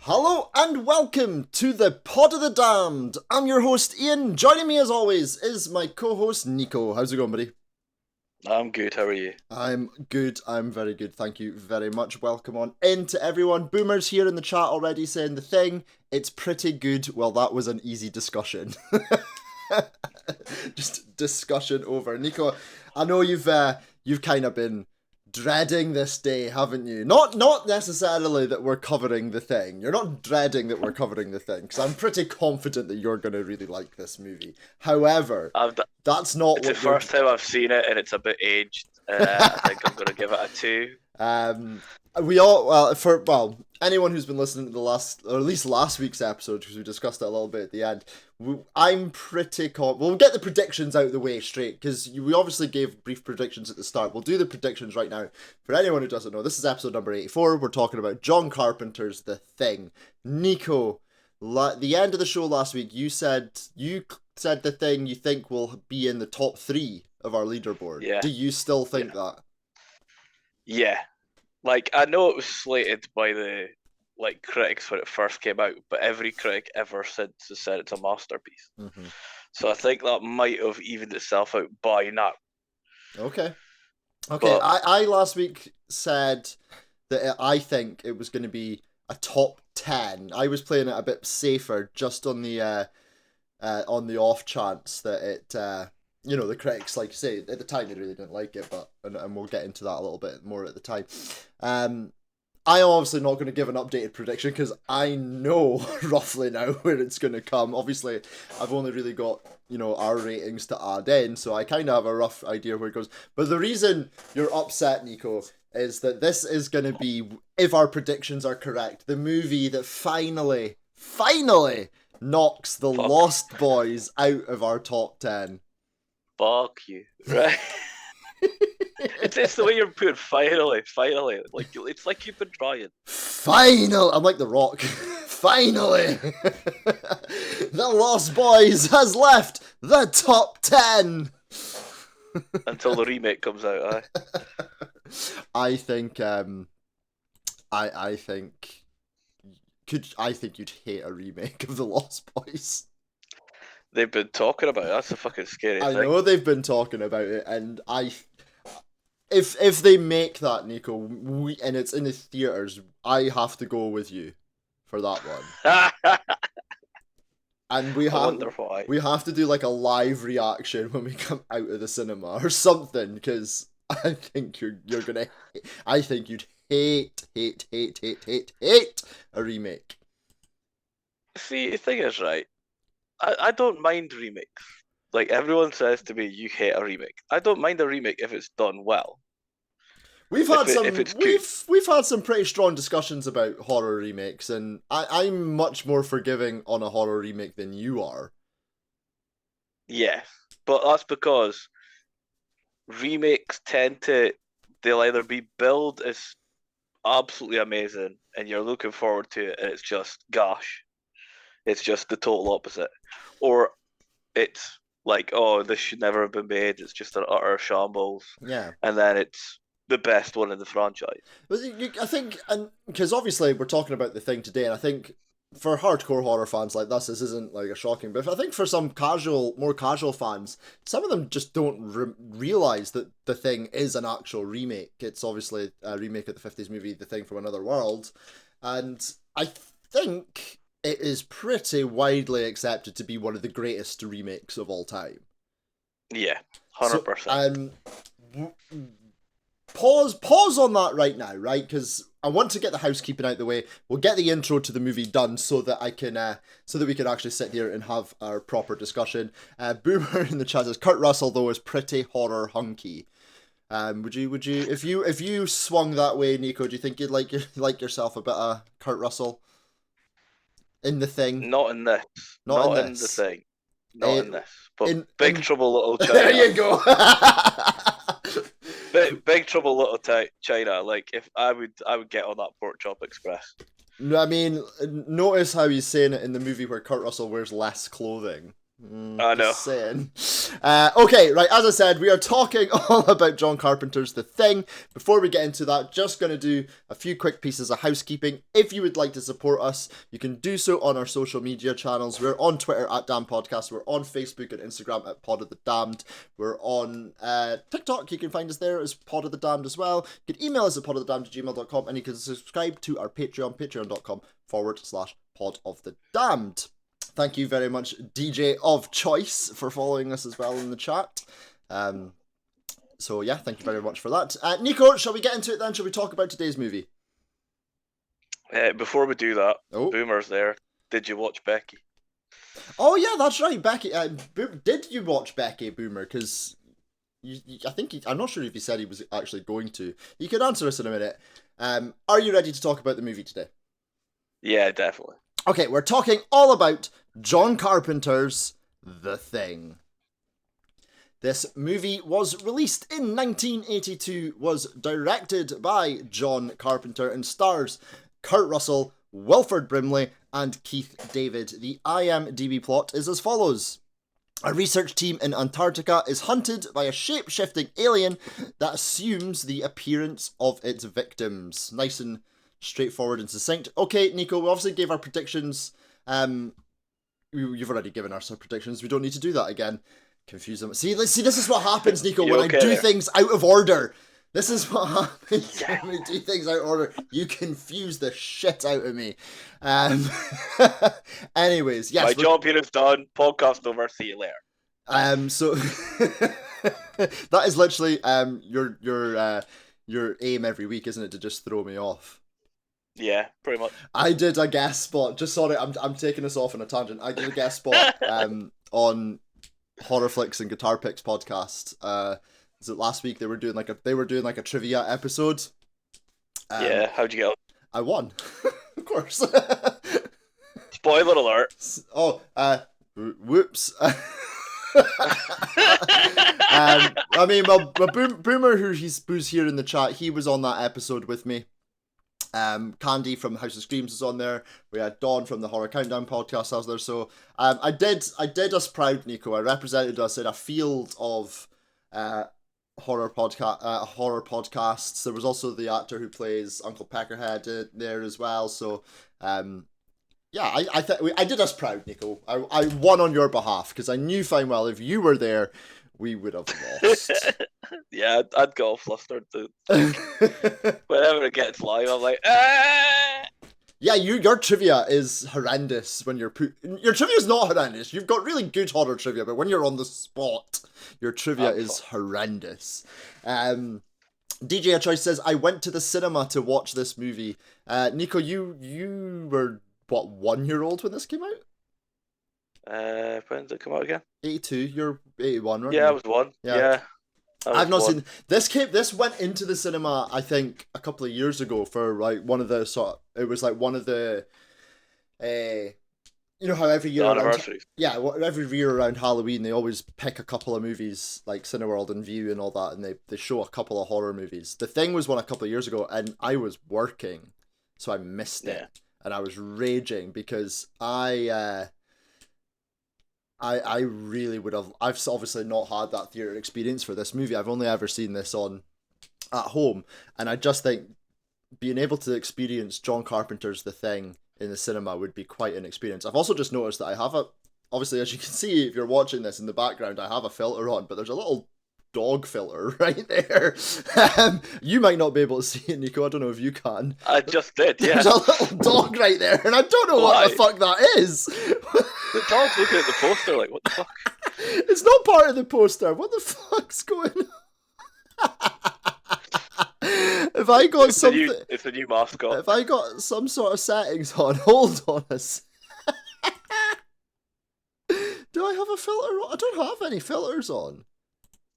Hello and welcome to the Pod of the Damned. I'm your host Ian. Joining me as always is my co-host Nico. How's it going, buddy? I'm good, how are you? I'm good. I'm very good. Thank you very much. Welcome on in to everyone. Boomer's here in the chat already saying the thing. It's pretty good. Well, that was an easy discussion. Just discussion over. Nico, I know you've kind of been dreading this day, haven't you? Not necessarily that we're covering the thing. You're not dreading that we're covering the thing, because I'm pretty confident that you're going to really like this movie. However, that's not It's the first time I've seen it, and it's a bit aged. I think I'm going to give it a 2. Anyone who's been listening to the last, or at least last week's episode, because we discussed it a little bit at the end, I'm pretty we'll get the predictions out of the way straight, because we obviously gave brief predictions at the start. We'll do the predictions right now. For anyone who doesn't know, this is episode number 84. We're talking about John Carpenter's The Thing. Nico, the end of the show last week, you said The Thing you think will be in the top 3 of our leaderboard. Yeah. Do you still think that? Yeah. Like, I know it was slated by the critics when it first came out, but every critic ever since has said it's a masterpiece. Mm-hmm. So I think that might have evened itself out by now. Okay. But I last week said that I think it was going to be a top 10. I was playing it a bit safer, just on the off chance that it, the critics, like you say, at the time they really didn't like it, but and we'll get into that a little bit more at the time. I am obviously not going to give an updated prediction because I know roughly now where it's going to come. Obviously, I've only really got, our ratings to add in, so I kind of have a rough idea where it goes. But the reason you're upset, Nico, is that this is going to be, if our predictions are correct, the movie that finally knocks the Lost Boys out of our top 10. Fuck you, right? It's the way you're putting finally. Like, it's like you've been trying. I'm like The Rock. Finally! The Lost Boys has left the top 10! Until the remake comes out, I think, I think you'd hate a remake of The Lost Boys. They've been talking about it. That's a fucking scary thing. I know they've been talking about it, and if they make that, Nico, and it's in the theaters, I have to go with you for that one. And we have to do like a live reaction when we come out of the cinema or something, because I think you'd hate a remake. See, the thing is, right, I don't mind remakes. Like, everyone says to me, you hate a remake. I don't mind a remake if it's done well. We've had some pretty strong discussions about horror remakes, and I'm much more forgiving on a horror remake than you are. Yeah, but that's because remakes they'll either be billed as absolutely amazing and you're looking forward to it, and it's just gosh. It's just the total opposite. Or it's like, oh, this should never have been made. It's just an utter shambles. Yeah. And then it's the best one in the franchise. I think, and because obviously we're talking about The Thing today, and I think for hardcore horror fans like this isn't like a shocking, but I think for some more casual fans, some of them just don't realize that The Thing is an actual remake. It's obviously a remake of the 50s movie The Thing from Another World, and I think it is pretty widely accepted to be one of the greatest remakes of all time. Yeah, 100%. So, pause on that right now, right? Because I want to get the housekeeping out of the way. We'll get the intro to the movie done so that we can actually sit here and have our proper discussion. Boomer in the chat says Kurt Russell though is pretty horror hunky. Would you if you swung that way, Nico? Do you think you'd like yourself a bit of Kurt Russell in The Thing? Not in this. Not in The Thing. Not in this. But Big Trouble Little China. There you go. Big Trouble Little China. Like, if I would get on that Pork Chop Express. I mean, notice how he's saying it in the movie where Kurt Russell wears less clothing. I know. Just saying. Okay, right, as I said, we are talking all about John Carpenter's The Thing. Before we get into that, just going to do a few quick pieces of housekeeping. If you would like to support us, you can do so on our social media channels. We're on Twitter at Damn Podcast. We're on Facebook and Instagram at Pod of the Damned. We're on TikTok. You can find us there as Pod of the Damned as well. You can email us at podofthedamned@gmail.com, and you can subscribe to our Patreon, patreon.com/Pod of the Damned. Thank you very much, DJ of Choice, for following us as well in the chat. So yeah, thank you very much for that. Nico, shall we get into it then? Shall we talk about today's movie? Before we do that, Boomer's there. Did you watch Becky? Oh yeah, that's right, Becky. Did you watch Becky, Boomer? Because I think I'm not sure if he said he was actually going to. You could answer us in a minute. Are you ready to talk about the movie today? Yeah, definitely. Okay, we're talking all about John Carpenter's The Thing. This movie was released in 1982, was directed by John Carpenter, and stars Kurt Russell, Wilford Brimley, and Keith David. The IMDb plot is as follows. A research team in Antarctica is hunted by a shape-shifting alien that assumes the appearance of its victims. Nice and straightforward and succinct. Okay, Nico, we obviously gave our predictions. You've already given us our predictions. We don't need to do that again. Confuse them. See, this is what happens, Nico, when I do things out of order. This is what happens when we do things out of order. You confuse the shit out of me. Anyways, yes. My job here is done. Podcast over. See you later. So that is literally your aim every week, isn't it, to just throw me off? Yeah, pretty much. I did a guest spot. Just sorry, I'm taking us off on a tangent. I did a guest spot on Horror Flicks and Guitar Picks podcast. Was it last week? They were doing like a trivia episode. Yeah, how'd you get on? I won, of course. Spoiler alert. Oh, whoops. I mean, well, Boomer, who's here in the chat, he was on that episode with me. Candy from House of Screams was on there. We had Dawn from the Horror Countdown podcast. I was there. So I did us proud, Nico. I represented us in a field of horror podcasts. There was also the actor who plays Uncle Peckerhead there as well. So yeah, I did us proud, Nico. I won on your behalf because I knew fine well if you were there, we would have lost. Yeah, I'd go all flustered. Whenever it gets live, I'm like, ah! Yeah, your trivia is horrendous when you're your trivia is not horrendous. You've got really good horror trivia, but when you're on the spot, your trivia is horrendous. DJ A Choice says, I went to the cinema to watch this movie. Nico, you were, what, 1 year old when this came out? When did it come out again? 82, you're 81, right? Yeah, I was 1. Yeah. I've not seen this went into the cinema, I think, a couple of years ago for like one of the it was like one of the you know how every year every year around Halloween they always pick a couple of movies like Cineworld and View and all that, and they show a couple of horror movies. The Thing was one a couple of years ago, and I was working, so I missed it, and I was raging because I really would have. I've obviously not had that theatre experience for this movie. I've only ever seen this at home, and I just think being able to experience John Carpenter's The Thing in the cinema would be quite an experience. I've also just noticed that I have obviously, as you can see if you're watching this in the background, I have a filter on, but there's a little dog filter right there. You might not be able to see it, Nico. I don't know if you can. I just did, yeah. There's a little dog right there, and I don't know what the fuck that is. The dog's looking at the poster like, what the fuck? It's not part of the poster. What the fuck's going on? If I got something... It's a new mascot. If I got some sort of settings on, hold on a sec. Do I have a filter on? I don't have any filters on.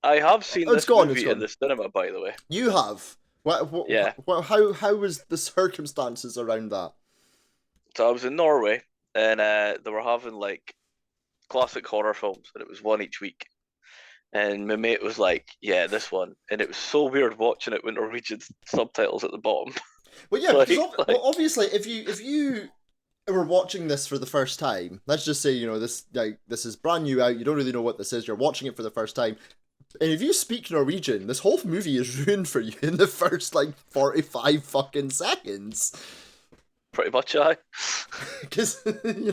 I have seen this movie in the cinema, by the way. You have? Yeah. How was the circumstances around that? So I was in Norway, and they were having like classic horror films, and it was one each week. And my mate was like, "Yeah, this one," and it was so weird watching it with Norwegian subtitles at the bottom. Well, yeah, because obviously, if you we're watching this for the first time, let's just say, this is brand new out, you don't really know what this is, you're watching it for the first time, and if you speak Norwegian, this whole movie is ruined for you in the first, 45 fucking seconds. Pretty much, aye. Because,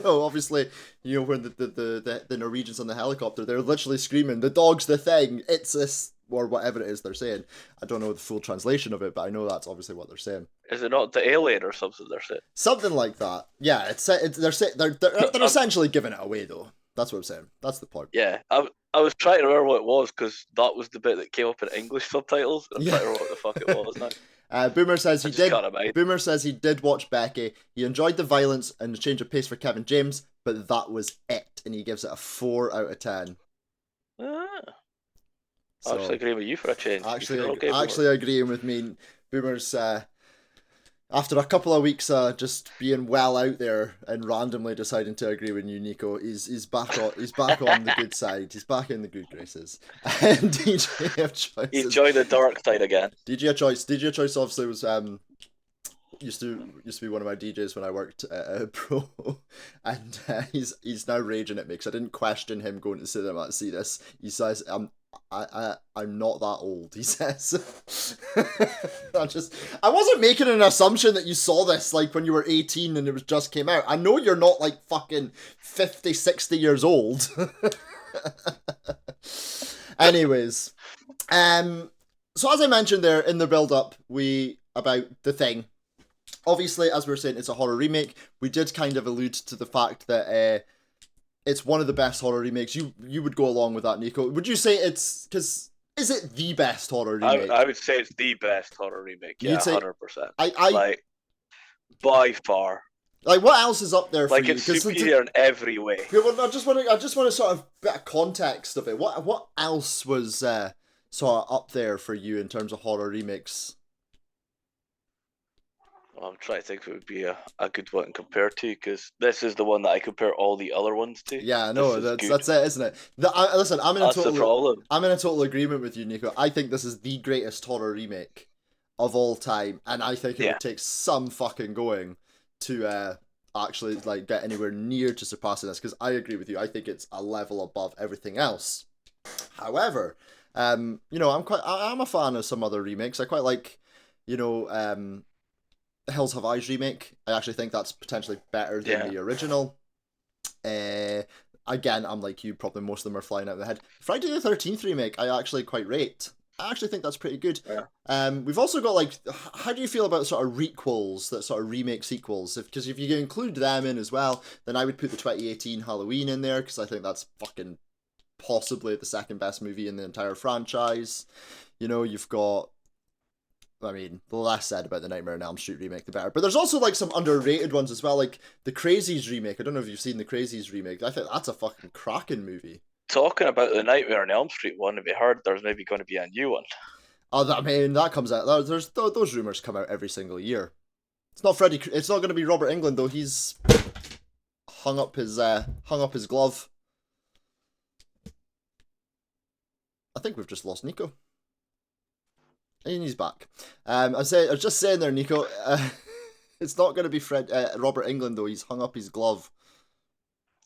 obviously, when the Norwegians on the helicopter, they're literally screaming, "The dog's the thing, it's this," or whatever it is they're saying. I don't know the full translation of it, but I know that's obviously what they're saying. Is it not the alien or something they're saying? Something like that. Yeah, they're essentially giving it away, though. That's what I'm saying. That's the point. Yeah, I was trying to remember what it was because that was the bit that came up in English subtitles. I'm trying to remember what the fuck it was now. Boomer says he did. Can't Boomer says he did watch Becky. He enjoyed the violence and the change of pace for Kevin James, but that was it, and he gives it a 4 out of 10. I actually agree with you for a change. Actually agreeing with me. Boomer's after a couple of weeks just being well out there and randomly deciding to agree with you, Nico, he's back on the good side. He's back in the good graces. And DJ of Choice. He's joined the dark side again. DJ of Choice obviously was used to be one of my DJs when I worked at Pro, and he's now raging at me because I didn't question him going to cinema to see this. He says I'm not that old, he says. I wasn't making an assumption that you saw this when you were 18 and it was just came out. I know you're not fucking 50, 60 years old. Anyways, so as I mentioned there in the build up, about The Thing. Obviously, as we were saying, it's a horror remake. We did kind of allude to the fact that it's one of the best horror remakes. You would go along with that, Nico. Would you say is it the best horror remake? I would say it's the best horror remake. Yeah, 100%. By far. What else is up there for you? It's superior in every way. Yeah, well, I just want to sort of bit of context of it. What else was sort of up there for you in terms of horror remakes? I'm trying to think if it would be a good one to compare to, because this is the one that I compare all the other ones to. Yeah, no, that's it, isn't it? Listen, I'm in a total agreement with you, Nico. I think this is the greatest horror remake of all time, and I think it would take some fucking going to actually get anywhere near to surpassing this, because I agree with you. I think it's a level above everything else. However, I'm a fan of some other remakes. I quite like, Hills Have Eyes remake. I actually think that's potentially better than the original. Again, I'm like you, probably most of them are flying out of the head. Friday the 13th remake, I actually quite rate. I actually think that's pretty good. Yeah. We've also got how do you feel about sort of requels, that sort of remake sequels? Because if you include them in as well, then I would put the 2018 Halloween in there, because I think that's fucking possibly the second best movie in the entire franchise. You've got, the less said about the Nightmare on Elm Street remake, the better. But there's also some underrated ones as well, like the Crazies remake. I don't know if you've seen the Crazies remake. I think that's a fucking cracking movie. Talking about the Nightmare on Elm Street one, have you heard there's maybe going to be a new one? Oh, that comes out. Those rumors come out every single year. It's not Freddy. It's not going to be Robert Englund though. He's hung up his glove. I think we've just lost Nico. And he's back. I was just saying there, Nico. It's not going to be Robert Englund though. He's hung up his glove.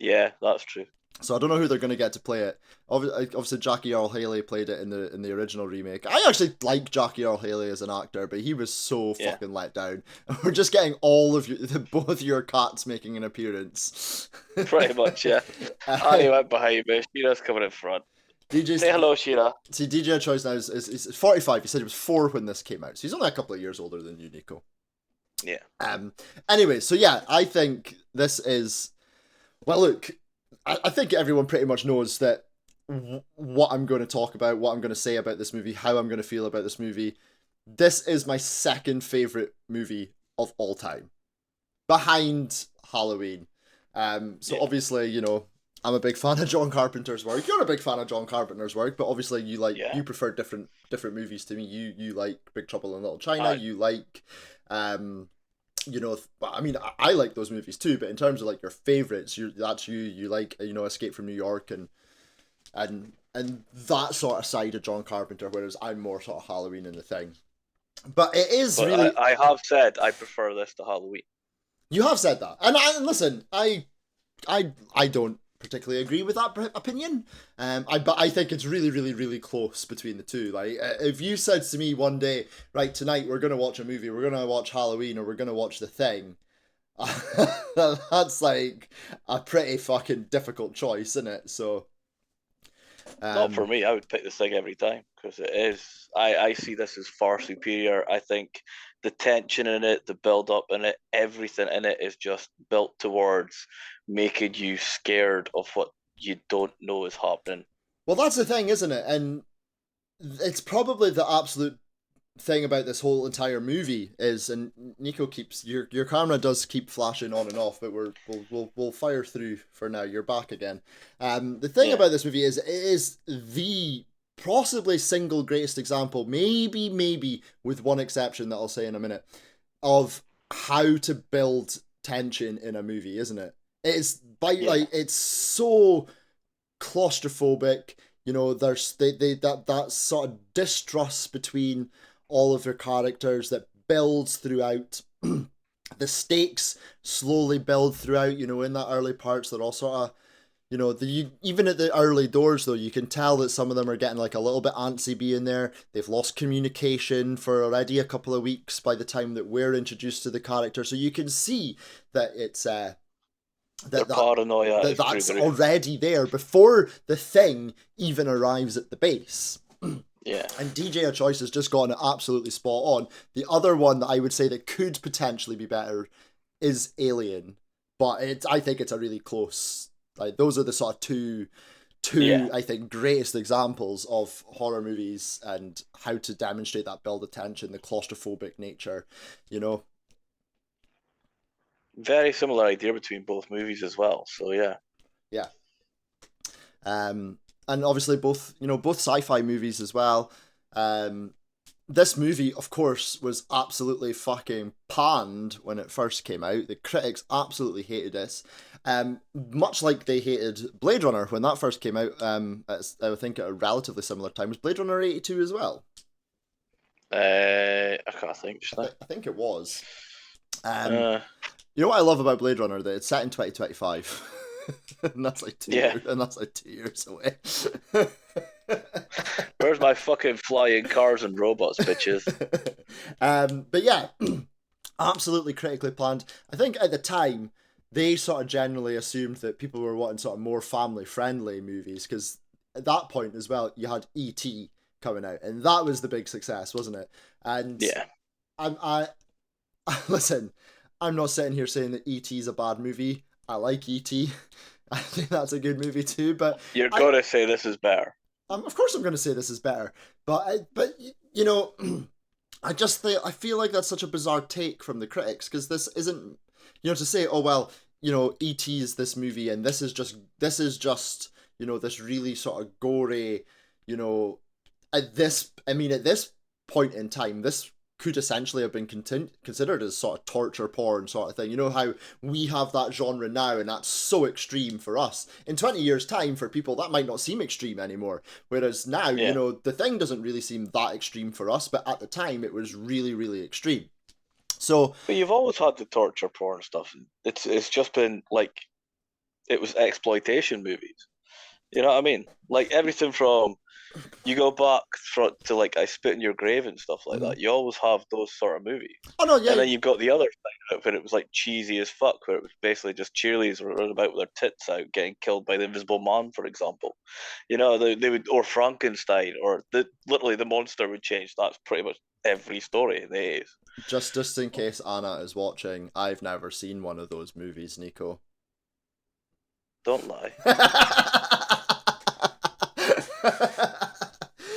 Yeah, that's true. So I don't know who they're going to get to play it. Obviously, Jackie Earle Haley played it in the original remake. I actually like Jackie Earle Haley as an actor, but he was so fucking let down. We're just getting all of both your cats making an appearance. Pretty much, yeah. Annie went behind me. Shira's coming in front. Say hello, Shira. See, DJ Choice now is 45. He said he was 4 when this came out. So he's only a couple of years older than you, Nico. Yeah. Anyway, so yeah, I think this is... Well, look, I think everyone pretty much knows that what I'm going to talk about, what I'm going to say about this movie, how I'm going to feel about this movie. This is my second favourite movie of all time. Behind Halloween. Obviously, I'm a big fan of John Carpenter's work. You're a big fan of John Carpenter's work, but obviously you prefer different movies to me. You like Big Trouble in Little China. You like, I like those movies too. But in terms of your favorites, you like Escape from New York and that sort of side of John Carpenter. Whereas I'm more sort of Halloween and The Thing. But it is really. I have said I prefer this to Halloween. You have said that, and listen, I don't particularly agree with that opinion. But I think it's really, really, really close between the two. Like, if you said to me one day, right, tonight we're gonna watch a movie, we're gonna watch Halloween, or we're gonna watch The Thing, that's like a pretty fucking difficult choice, isn't it? So, Not for um, me. I would pick this thing every time because it is. I see this as far superior. I think the tension in it, the build up in it, everything in it is just built towards making you scared of what you don't know is happening. well, that's the thing, isn't it? And it's probably the absolute thing about this whole entire movie is, and Nico keeps your camera does keep flashing on and off, but we'll fire through for now. You're back again. The thing Yeah, about this movie is it is the possibly single greatest example, maybe with one exception that I'll say in a minute, of how to build tension in a movie, isn't it? It's by yeah. like it's so claustrophobic. You know, there's that sort of distrust between all of their characters that builds throughout. The stakes slowly build throughout. You know, in that early parts, they're all sort of, you know, even at the early doors though, you can tell that some of them are getting like a little bit antsy being there. They've lost communication for already a couple of weeks by the time that we're introduced to the character, so you can see that it's Their that that paranoia is through that's the roof. already there before the thing even arrives at the base. Yeah. And DJ of Choice has just gotten it absolutely spot on. The other one that I would say that could potentially be better is Alien, but I think it's a really close. Like, those are the sort of two Yeah. I think greatest examples of horror movies and how to demonstrate that build of tension, the claustrophobic nature, you know. Very similar idea between both movies as well. So yeah. Yeah. And obviously both, you know, both sci-fi movies as well. This movie, of course, was absolutely fucking panned when it first came out. The critics absolutely hated this. Much like they hated Blade Runner when that first came out. I think at a relatively similar time. Was Blade Runner 82 as well? I can't think. Should I think it was. I? You know what I love about Blade Runner? That it's set in 2025. And that's like Yeah. and that's like 2 years away. Where's my fucking flying cars and robots, bitches? But yeah, absolutely critically planned. I think at the time they sort of generally assumed that people were wanting sort of more family friendly movies, because at that point as well you had E.T. coming out, and that was the big success, wasn't it? And Yeah. I listen, I'm not sitting here saying that E.T. is a bad movie. I like E.T. I think that's a good movie too, but You're gonna say this is better. of course I'm going to say this is better, but you know, I feel like that's such a bizarre take from the critics, because this isn't, you know, to say, oh well, you know, E.T. is this movie and this is just you know, this really sort of gory, you know, at this point in time, this could essentially have been considered as sort of torture porn sort of thing. You know how we have that genre now, and that's so extreme for us. In 20 years' time, for people, that might not seem extreme anymore. Whereas now, you Yeah. know, The Thing doesn't really seem that extreme for us, but at the time, it was really, really extreme. So, But you've always had the torture porn stuff. It's just been like it was exploitation movies. You know what I mean? Like everything from you go back to like I Spit in Your Grave and stuff like mhm. that. You always have those sort of movies. Oh no, yeah, And then you've got the other side of it where it was like cheesy as fuck, where it was basically just cheerleaders running about with their tits out, getting killed by the Invisible Man, for example. You know, they would, or Frankenstein, or literally the monster would change. That's pretty much every story in the 80s. just in case Anna is watching, I've never seen one of those movies, Nico. Don't lie.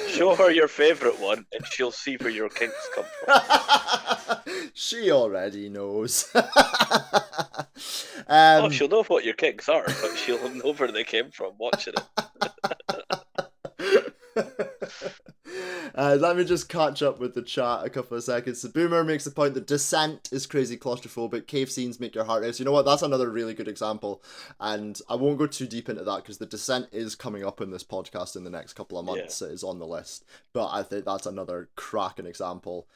Show her your favourite one, and she'll see where your kinks come from. She already knows. Oh, she'll know what your kinks are, but she'll know where they came from watching Let me just catch up with the chat a couple of seconds. The Boomer makes the point that Descent is crazy claustrophobic. Cave scenes make your heart race. You know what? That's another really good example. And I won't go too deep into that because the Descent is coming up in this podcast in the next couple of months. Yeah. It is on the list. But I think that's another cracking example.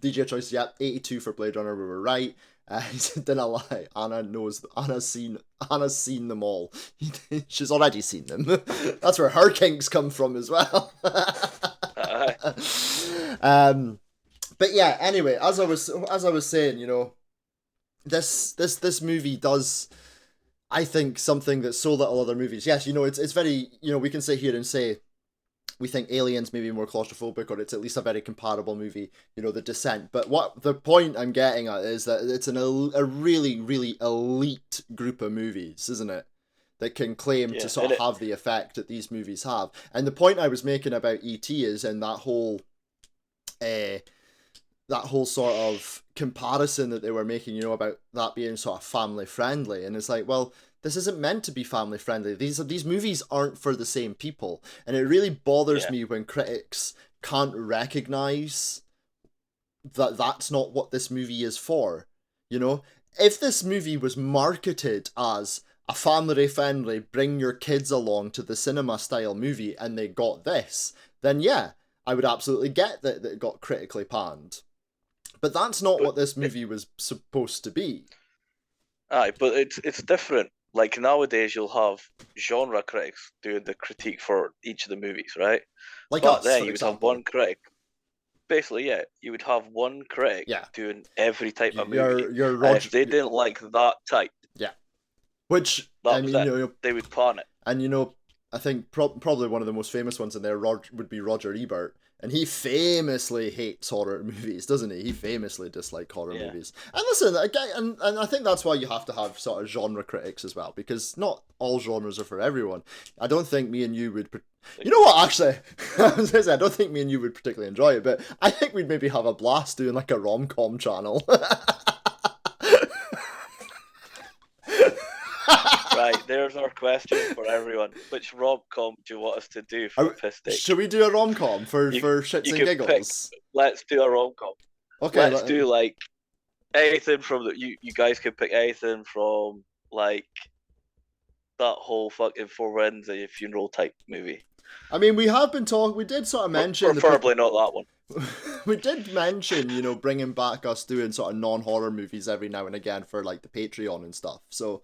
DJ Choice, yep, 82 for Blade Runner, we were right. He said, didn't lie. Anna's seen them all. She's already seen them. That's where her kinks come from as well. But yeah, anyway, as I was saying, you know, this movie does, I think, something that so little other movies. Yes, you know, it's very, you know, we can sit here and say we think Aliens may be more claustrophobic, or it's at least a very comparable movie, you know, The Descent. But what the point I'm getting at is that it's a really, really elite group of movies, isn't it? That can claim to sort of have the effect that these movies have. And the point I was making about E.T. is in that whole sort of comparison that they were making, you know, about that being sort of family friendly. And it's like, well, this isn't meant to be family friendly. These movies aren't for the same people. And it really bothers me when critics can't recognize that that's not what this movie is for. You know, if this movie was marketed as a family friendly, bring your kids along to the cinema style movie, and they got this, then yeah, I would absolutely get that it got critically panned. But that's not what this movie was supposed to be. Aye, but it's different. Like nowadays, you'll have genre critics doing the critique for each of the movies, right? Like But us, then for you would example. have one critic. Basically, yeah, you would have one critic doing every type of movie. You're Roger, and if they didn't like that type, which that was it. You know, they would pan it. And you know, I think probably one of the most famous ones in there would be Roger Ebert. And he famously hates horror movies, doesn't he? He famously dislikes horror movies. And listen, again, and I think that's why you have to have sort of genre critics as well, because not all genres are for everyone. I don't think me and you would... You know what, actually? I don't think me and you would particularly enjoy it, but I think we'd maybe have a blast doing like a rom-com channel. Right, there's our question for everyone. Which rom-com do you want us to do for a piss take? Should we do a rom-com for shits and giggles? Let's do a rom-com. Okay. Let's do like anything from the... You guys can pick anything from like that whole fucking Four Winds, a funeral type movie. I mean, we have been talking... We did sort of mention... Preferably not that one. We did mention, you know, bringing back us doing sort of non-horror movies every now and again for like the Patreon and stuff. So...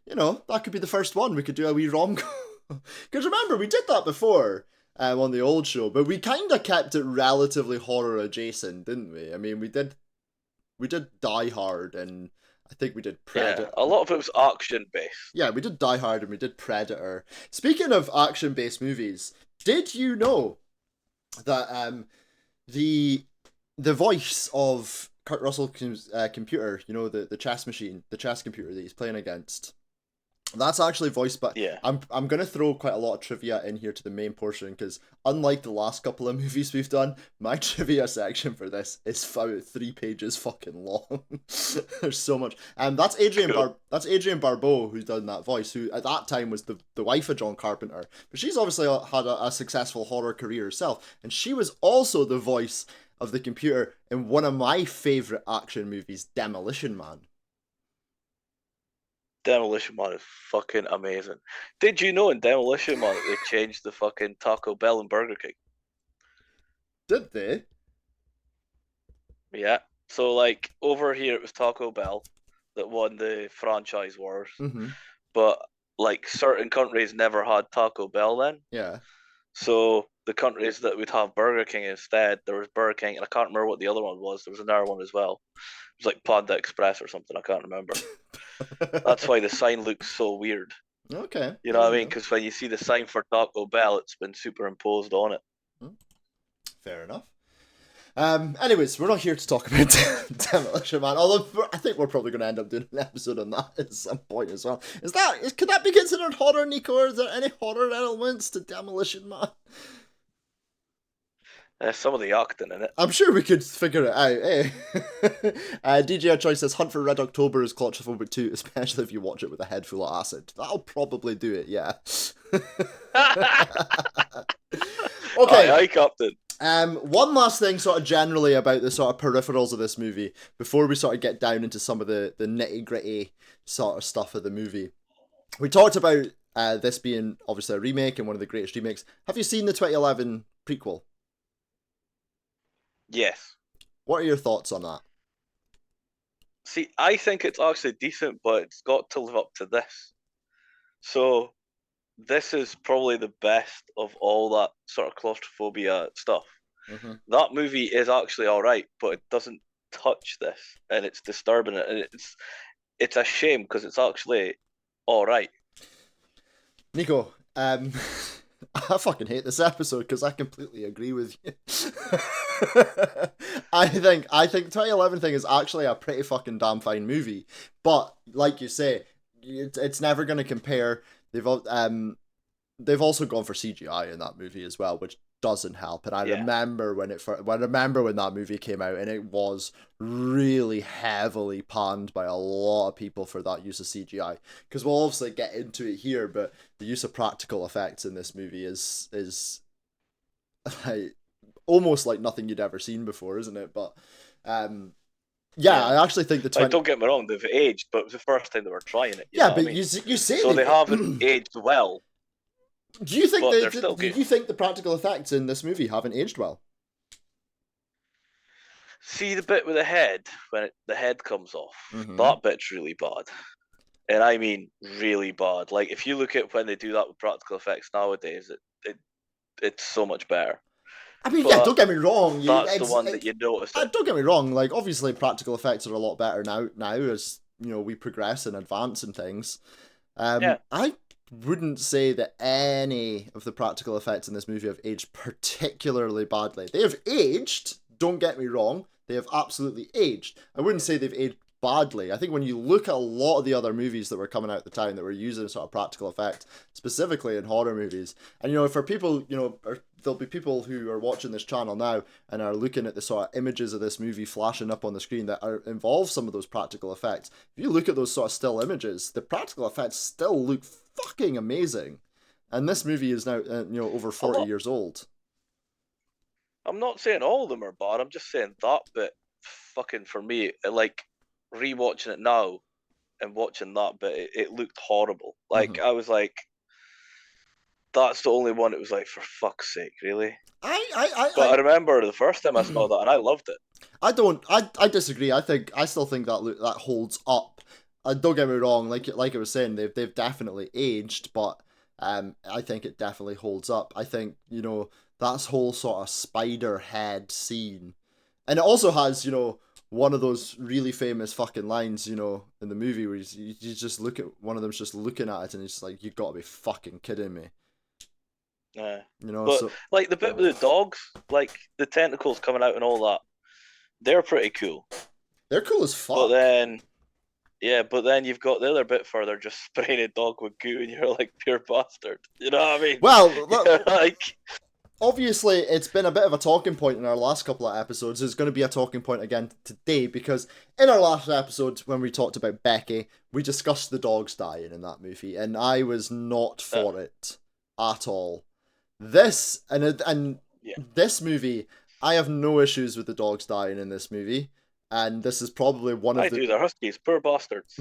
You know, that could be the first one. We could do a wee rom-com. Because remember, we did that before on the old show, but we kind of kept it relatively horror adjacent, didn't we? I mean, we did Die Hard, and I think we did Predator. Yeah, a lot of it was action-based. Yeah, we did Die Hard and we did Predator. Speaking of action-based movies, did you know that the voice of Kurt Russell's computer, you know, the chess machine, the chess computer that he's playing against, that's actually voiced by... Yeah. I'm going to throw quite a lot of trivia in here to the main portion, because unlike the last couple of movies we've done, my trivia section for this is 3 pages fucking long. There's so much. And that's Adrienne Barbeau who's done that voice, who at that time was the wife of John Carpenter. But she's obviously had a successful horror career herself. And she was also the voice of the computer in one of my favourite action movies, Demolition Man. Demolition Man is fucking amazing. Did you know in Demolition Man that they changed the fucking Taco Bell and Burger King? Did they? Yeah. So, like, over here it was Taco Bell that won the franchise wars. Mm-hmm. But, like, certain countries never had Taco Bell then. Yeah. So, the countries that would have Burger King instead, there was Burger King, and I can't remember what the other one was. There was another one as well. It was like Panda Express or something. I can't remember. That's why the sign looks so weird. Okay. You know what I mean? Because when you see the sign for Taco Bell, it's been superimposed on it. Fair enough. Anyways, we're not here to talk about Demolition Man, although I think we're probably going to end up doing an episode on that at some point as well. Could that be considered horror, Nico? Or is there any horror elements to Demolition Man? Some of the acting in it. I'm sure we could figure it out, eh? DJ Choice says, Hunt for Red October is claustrophobic too, especially if you watch it with a head full of acid. That'll probably do it, yeah. Okay. Aye, Captain. One last thing sort of generally about the sort of peripherals of this movie, before we sort of get down into some of the nitty-gritty sort of stuff of the movie. We talked about this being obviously a remake and one of the greatest remakes. Have you seen the 2011 prequel? Yes. What are your thoughts on that? See, I think it's actually decent, but it's got to live up to this. So this is probably the best of all that sort of claustrophobia stuff. Mm-hmm. That movie is actually all right, but it doesn't touch this, and it's disturbing it, and it's a shame because it's actually all right. Nico, I fucking hate this episode because I completely agree with you. I think 2011 thing is actually a pretty fucking damn fine movie, but like you say, it's never going to compare. They've also gone for CGI in that movie as well, which doesn't help. And I Yeah. remember when that movie came out, and it was really heavily panned by a lot of people for that use of CGI. Because we'll obviously get into it here, but the use of practical effects in this movie is like almost like nothing you'd ever seen before, isn't it? But yeah, I actually think the 20... don't get me wrong, they've aged, but it was the first time they were trying it. Yeah, but I mean? you say so they haven't aged well. Do you think they're still do good. you think the practical effects in this movie haven't aged well? See the bit with the head when the head comes off. Mm-hmm. That bit's really bad, and I mean really bad. Like if you look at when they do that with practical effects nowadays, it's so much better. I mean, yeah, don't get me wrong. That's the one that you notice. Don't get me wrong. Like, obviously, practical effects are a lot better now as we progress and advance and things. I wouldn't say that any of the practical effects in this movie have aged particularly badly. They have aged. Don't get me wrong. They have absolutely aged. I wouldn't say they've aged badly. I think when you look at a lot of the other movies that were coming out at the time that were using sort of practical effects, specifically in horror movies, and for people, there'll be people who are watching this channel now and are looking at the sort of images of this movie flashing up on the screen that involve some of those practical effects. If you look at those sort of still images, the practical effects still look fucking amazing. And this movie is now, over 40 years old. I'm not saying all of them are bad. I'm just saying that bit, fucking for me, like rewatching it now and watching that bit, it looked horrible. Like I was like, that's the only one. It was like, for fuck's sake, really. I remember the first time I saw that, and I loved it. I disagree. I still think that holds up. Don't get me wrong. Like I was saying, they've definitely aged, but I think it definitely holds up. I think that whole sort of spider head scene, and it also has one of those really famous fucking lines in the movie where you just look at one of them's just looking at it and it's like, you gotta be fucking kidding me. Yeah. But like the bit with the dogs, like the tentacles coming out and all that, they're pretty cool. They're cool as fuck. But then you've got the other bit further, just spraying a dog with goo, and you're like, pure bastard. You know what I mean? Well, like, obviously, it's been a bit of a talking point in our last couple of episodes. It's going to be a talking point again today, because in our last episode, when we talked about Becky, we discussed the dogs dying in that movie, and I was not for it at all. This this movie, I have no issues with the dogs dying in this movie. And this is probably one of they're huskies, poor bastards.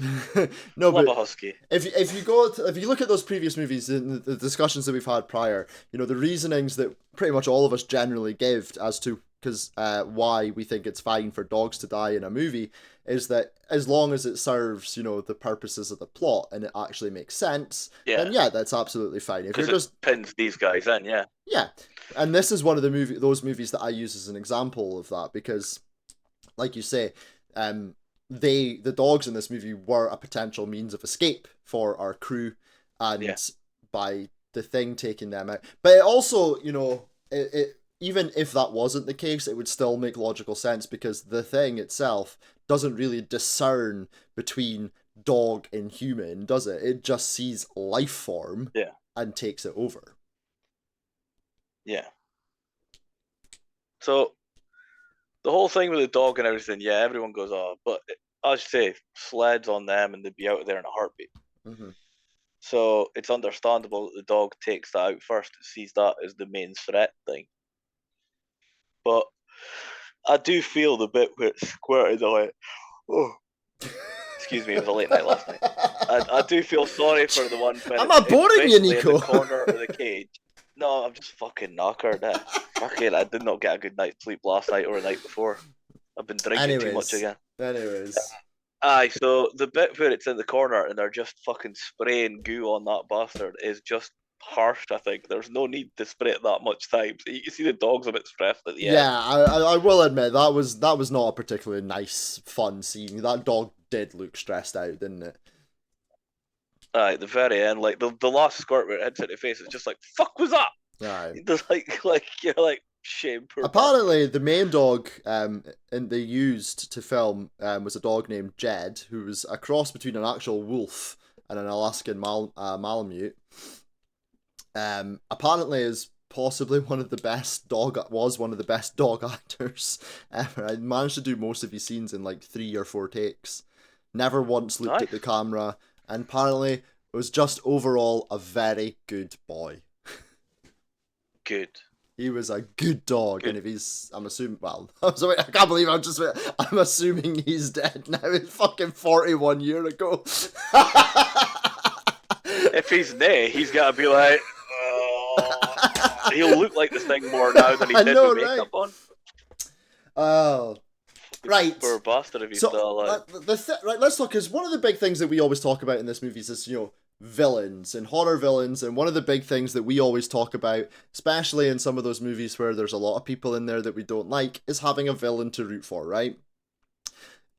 No, love but a husky. If you look at those previous movies and the discussions that we've had prior, the reasonings that pretty much all of us generally give as to why we think it's fine for dogs to die in a movie is that as long as it serves the purposes of the plot and it actually makes sense, then that's absolutely fine. If you're just pins these guys in, yeah, and this is one of those movies that I use as an example of that, because, like you say, the dogs in this movie were a potential means of escape for our crew, and by the thing taking them out. But it also, it even if that wasn't the case, it would still make logical sense, because the thing itself doesn't really discern between dog and human, does it? It just sees life form and takes it over. Yeah. So the whole thing with the dog and everything, everyone goes, but as you say, sleds on them and they'd be out there in a heartbeat. Mm-hmm. So it's understandable that the dog takes that out first. It sees that as the main threat thing. But I do feel the bit where it squirted away. Oh, excuse me, it was a late night last night. I do feel sorry for the one. Am I boring you, Nico? In the corner of the cage. No, I'm just fucking knackered. Fucking, I did not get a good night's sleep last night or the night before. I've been drinking too much Anyways, again. anyways. Aye, so the bit where it's in the corner and they're just fucking spraying goo on that bastard is just harsh, I think. There's no need to spray it that much time. So you can see the dog's a bit stressed at the end. Yeah, I will admit that was not a particularly nice, fun scene. That dog did look stressed out, didn't it? Aye, at the very end, like the last squirt where it hits it in the face, it's just like, fuck was that? Aye. There's like you're like, shame, poor bastard. Apparently, the main dog and they used to film was a dog named Jed, who was a cross between an actual wolf and an Alaskan Malamute. Apparently, is possibly one of the best dog actors ever. I managed to do most of his scenes in like 3 or 4 takes. Never once looked at the camera, and apparently was just overall a very good boy. Good. He was a good dog, and if he's, I'm assuming, well, I can't believe I'm assuming he's dead now. It's fucking 41 years ago. If he's nay, he's got to be like, he'll look like this thing more now than he did with makeup on. Oh. Right. Poor bastard if he's still alive. Right, let's talk, because one of the big things that we always talk about in this movie is, villains and horror villains, and one of the big things that we always talk about, especially in some of those movies where there's a lot of people in there that we don't like, is having a villain to root for, right?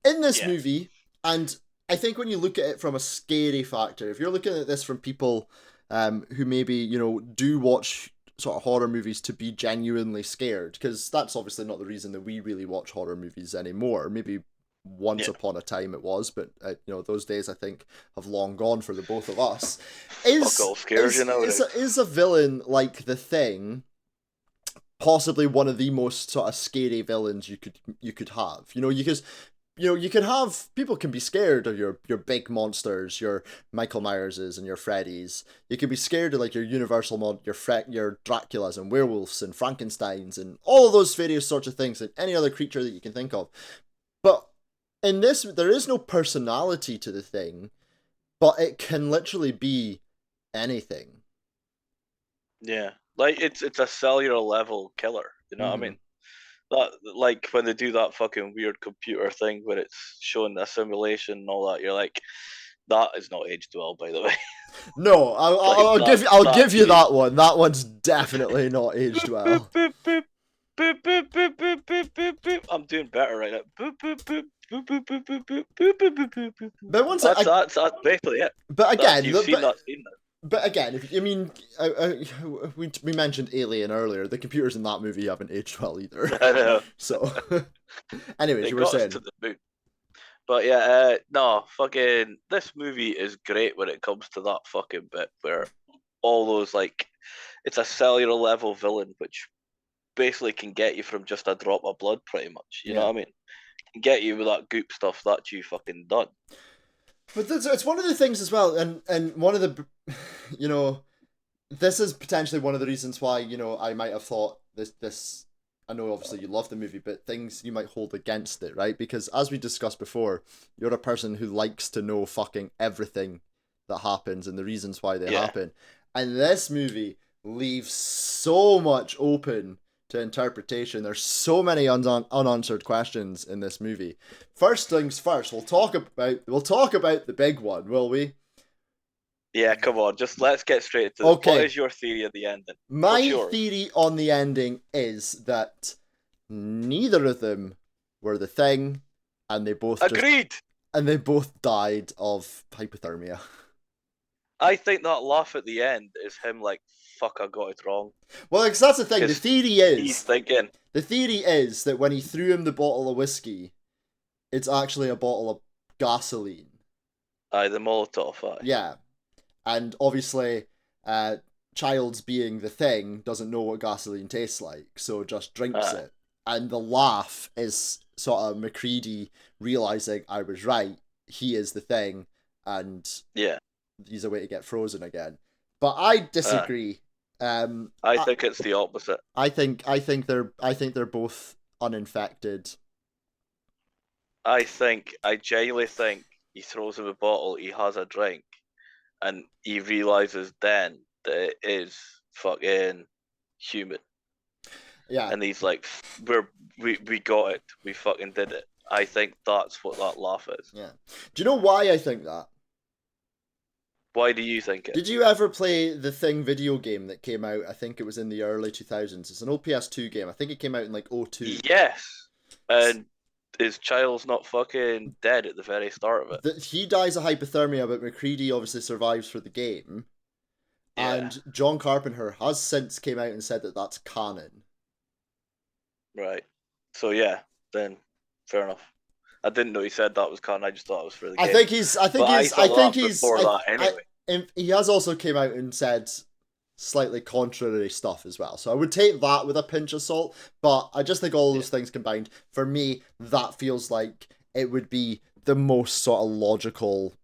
In this movie, and I think when you look at it from a scary factor, if you're looking at this from people who maybe, do watch sort of horror movies to be genuinely scared, because that's obviously not the reason that we really watch horror movies anymore. Maybe once upon a time it was, but those days I think have long gone for the both of us. Is a villain like The Thing possibly one of the most sort of scary villains you could have? Because you can have, people can be scared of your big monsters, your Michael Myerses and your Freddys. You can be scared of like your Universal your Draculas and werewolves and Frankensteins and all of those various sorts of things, and any other creature that you can think of. But in this, there is no personality to the Thing, but it can literally be anything. Yeah, like it's a cellular level killer. You know what I mean? That, like when they do that fucking weird computer thing where it's showing the simulation and all that, you're like, that is not aged well, by the way. No, I'll give you that one. That one's definitely not aged well. I'm doing better right now. But once that's basically it. But again, you've seen that scene now. But again, we mentioned Alien earlier. The computers in that movie haven't aged well either. I know. So, anyways, you were saying. To the moon. But yeah, no, fucking, this movie is great when it comes to that fucking bit where all those, like, it's a cellular level villain which basically can get you from just a drop of blood, pretty much. You know what I mean? Can get you with that goop stuff that you fucking done. But it's one of the things as well, and one of the, this is potentially one of the reasons why, I might have thought this. I know obviously you love the movie, but things you might hold against it, right? Because as we discussed before, you're a person who likes to know fucking everything that happens and the reasons why they happen. And this movie leaves so much open to interpretation. There's so many unanswered questions in this movie. First things first, we'll talk about the big one, will we? Yeah, come on, just let's get straight to it. Okay. What is your theory of the ending? My theory on the ending is that neither of them were the Thing, and they both agreed. And they both died of hypothermia. I think that laugh at the end is him like, fuck, I got it wrong. Well, because that's the thing. The theory is he's thinking. The theory is that when he threw him the bottle of whiskey, it's actually a bottle of gasoline. Aye, the Molotov. Aye. Yeah. And obviously, Childs being the Thing doesn't know what gasoline tastes like, so just drinks it. And the laugh is sort of MacReady realizing I was right. He is the Thing, and he's a way to get frozen again. But I disagree. I think it's the opposite. I think they're both uninfected. I genuinely think he throws him a bottle. He has a drink. And he realizes then that it is fucking human. Yeah. and he's like, we got it, we fucking did it. I think that's what that laugh is. Yeah. Do you know why I think that? Why do you think it? Did you ever play the Thing video game that came out? I think it was in the early 2000s. It's an old PS2 game. I think it came out in like '02. Yes, and his child's not fucking dead at the very start of it. He dies of hypothermia, but McCready obviously survives for the game. Yeah, And John Carpenter has since came out and said that that's canon. right. So yeah, then fair enough. I didn't know he said that was canon. I just thought it was for the game. But I thought that before that anyway. He has also came out and said slightly contrary stuff as well. So I would take that with a pinch of salt. But I just think all those things combined, for me, that feels like it would be the most sort of logical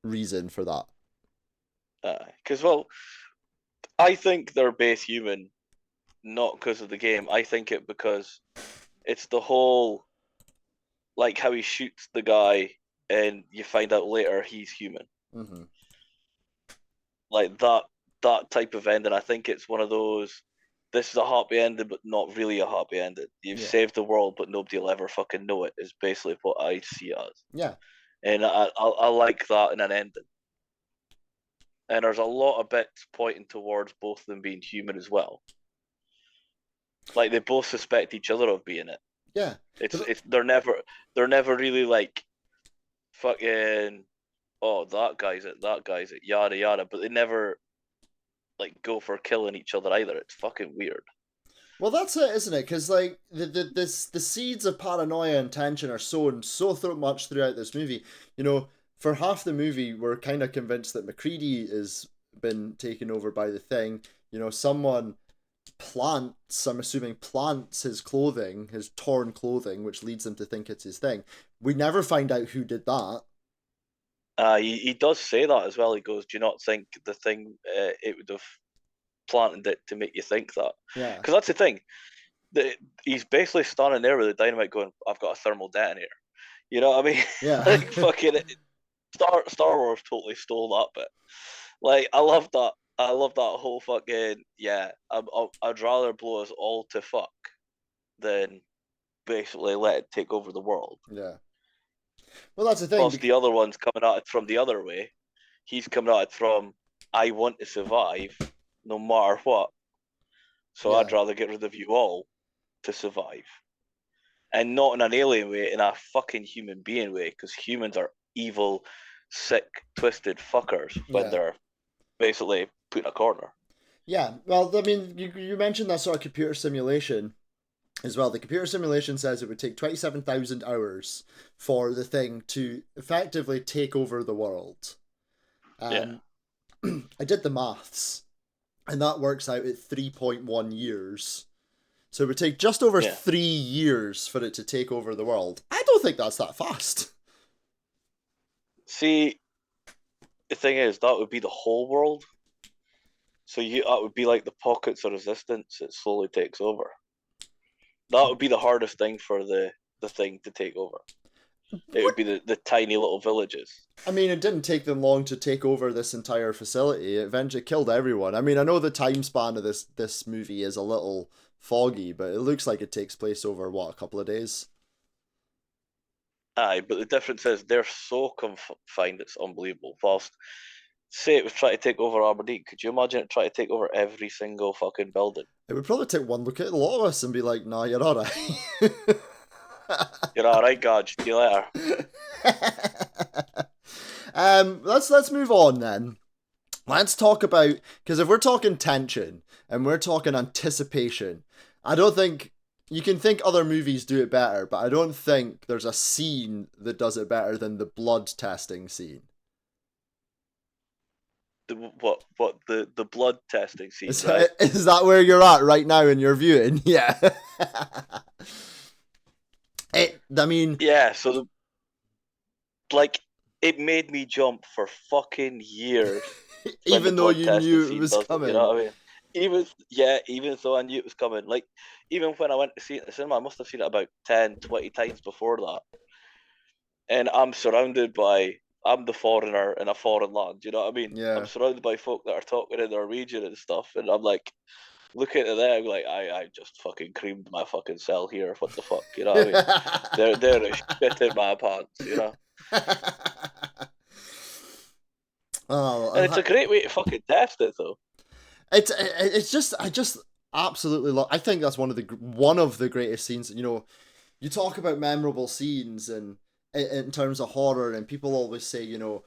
reason for that. Because well, I think they're both human, not because of the game. I think it because it's the whole, like how he shoots the guy and you find out later he's human. Mm-hmm. Like that type of ending. I think it's one of those. This is a happy ending, but not really a happy ending. You've saved the world, but nobody will ever fucking know it. Is basically what I see it as. Yeah, and I like that in an ending. And there's a lot of bits pointing towards both of them being human as well. Like they both suspect each other of being it. Yeah. It's they're never really like fucking, oh, that guy's it, yada yada, but they never like go for killing each other either. It's fucking weird. Well, that's it, isn't it? Because like the seeds of paranoia and tension are sown so much throughout this movie. You know, for half the movie, we're kind of convinced that McCready has been taken over by the Thing. You know, someone plants, I'm assuming plants his clothing, his torn clothing, which leads them to think it's his thing. We never find out who did that. He does say that as well. He goes, "Do you not think the Thing it would have planted it to make you think that?" Yeah. Because that's the thing. He's basically standing there with the dynamite, going, "I've got a thermal detonator." You know what I mean? Yeah. Like fucking Star Wars totally stole that bit. Like I love that. I love that whole fucking yeah. I'd rather blow us all to fuck than basically let it take over the world. Yeah. Well, that's the thing. Plus, the other one's coming at it from the other way. He's coming at it from, I want to survive no matter what. So Yeah. I'd rather get rid of you all to survive. And not in an alien way, in a fucking human being way, because humans are evil, sick, twisted fuckers when they're basically put in a corner. Yeah, well, I mean, you mentioned that sort of computer simulation as well. The computer simulation says it would take 27,000 hours for the Thing to effectively take over the world. Yeah. I did the maths, and that works out at 3.1 years. So it would take just over 3 years for it to take over the world. I don't think that's that fast. See, the thing is, that would be the whole world. So that would be like the pockets of resistance it slowly takes over. That would be the hardest thing for the Thing to take over. It would be the tiny little villages. I mean, it didn't take them long to take over this entire facility. It eventually killed everyone. I mean, I know the time span of this movie is a little foggy, but it looks like it takes place over, what, a couple of days? Aye, but the difference is they're so confined, it's unbelievable. Whilst, say it was trying to take over Aberdeen, could you imagine it trying to take over every single fucking building? It would probably take one look at a lot of us and be like, nah, you're alright. You're alright, God. See you later. Let's move on then. Let's talk about, because if we're talking tension and we're talking anticipation, I don't think you can think other movies do it better, but I don't think there's a scene that does it better than the blood testing scene. The blood testing scene, Is, right? is that where you're at right now in your viewing? Yeah. I mean, yeah. So it made me jump for fucking years. Even though you knew it was coming. You know what I mean? Even though I knew it was coming. Like, even when I went to see it in the cinema, I must have seen it about 10, 20 times before that. And I'm the foreigner in a foreign land, you know what I mean? Yeah. I'm surrounded by folk that are talking in Norwegian and stuff, and I'm like, looking at them like, I just fucking creamed my fucking cell here. What the fuck, you know what I mean? They're a shit in my pants, you know. Oh, And it's a great way to fucking test it, though. it's just I just absolutely love. I think that's one of the greatest scenes. You know, you talk about memorable scenes and in terms of horror, and people always say, you know,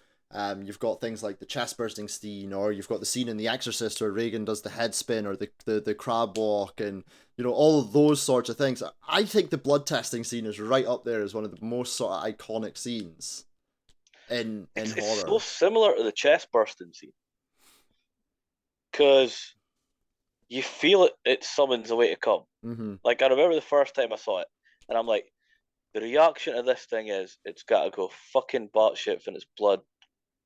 you've got things like the chest bursting scene, or you've got the scene in The Exorcist where Reagan does the head spin, or the crab walk, and you know all of those sorts of things. I think the blood testing scene is right up there as one of the most sort of iconic scenes in It's horror. so similar to the chest bursting scene because you feel it summons a way to come. Mm-hmm. Like I remember the first time I saw it, and I'm like, the reaction to this thing is it's got to go fucking batshit when its blood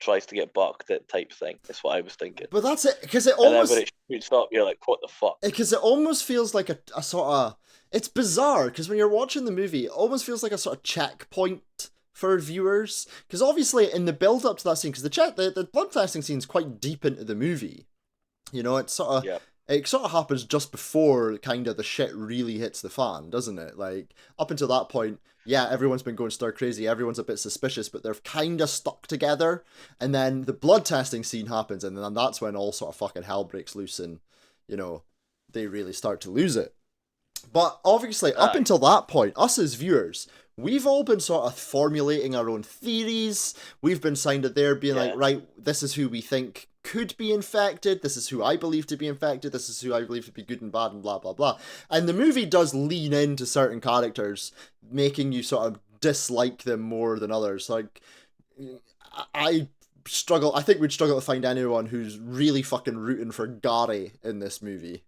tries to get bucked, that type thing. That's what I was thinking. But that's it, because it And then almost when it shoots up, you're like, what the fuck? because it almost feels like a sort of, it's bizarre because when you're watching the movie, it almost feels like a sort of checkpoint for viewers, because obviously in the build up to that scene, because the blood testing scene is quite deep into the movie, you know, it's sort of. Yep. It sort of happens just before kind of the shit really hits the fan, doesn't it? Like, up until that point, yeah, everyone's been going stir crazy, everyone's a bit suspicious, but they're kind of stuck together. And then the blood testing scene happens, and then that's when all sort of fucking hell breaks loose and, you know, they really start to lose it. But obviously, up until that point, us as viewers, we've all been sort of formulating our own theories. We've been signed at there being like, right, this is who we think could be infected. This is who I believe to be infected. This is who I believe to be good and bad and blah, blah, blah. And the movie does lean into certain characters, making you sort of dislike them more than others. Like, I think we'd struggle to find anyone who's really fucking rooting for Gary in this movie.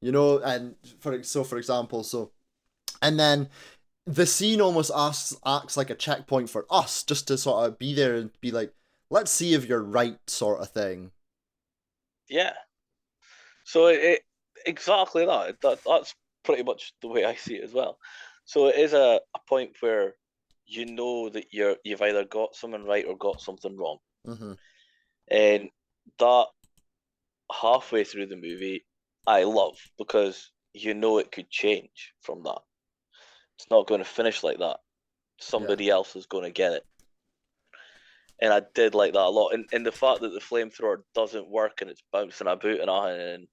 You know, and for example, and then the scene almost acts like a checkpoint for us, just to sort of be there and be like, let's see if you're right, sort of thing. Yeah. So it exactly that. That's pretty much the way I see it as well. So it is a point where you know that you've either got something right or got something wrong. Mm-hmm. And that halfway through the movie, I love, because you know it could change from that. It's not going to finish like that. Somebody else is going to get it. And I did like that a lot. And the fact that the flamethrower doesn't work and it's bouncing about and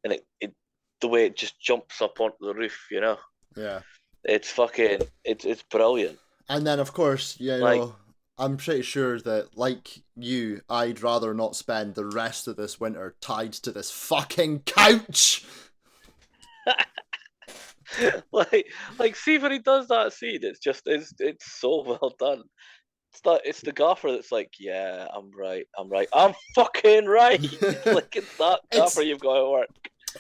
it the way it just jumps up onto the roof, you know? Yeah. It's fucking, it's brilliant. And then, of course, you know, I'm pretty sure that, like you, I'd rather not spend the rest of this winter tied to this fucking couch. like, see when he does that scene, it's so well done. It's the gaffer that's like, yeah, I'm right, I'm fucking right. Like, it's that gaffer you've got to work.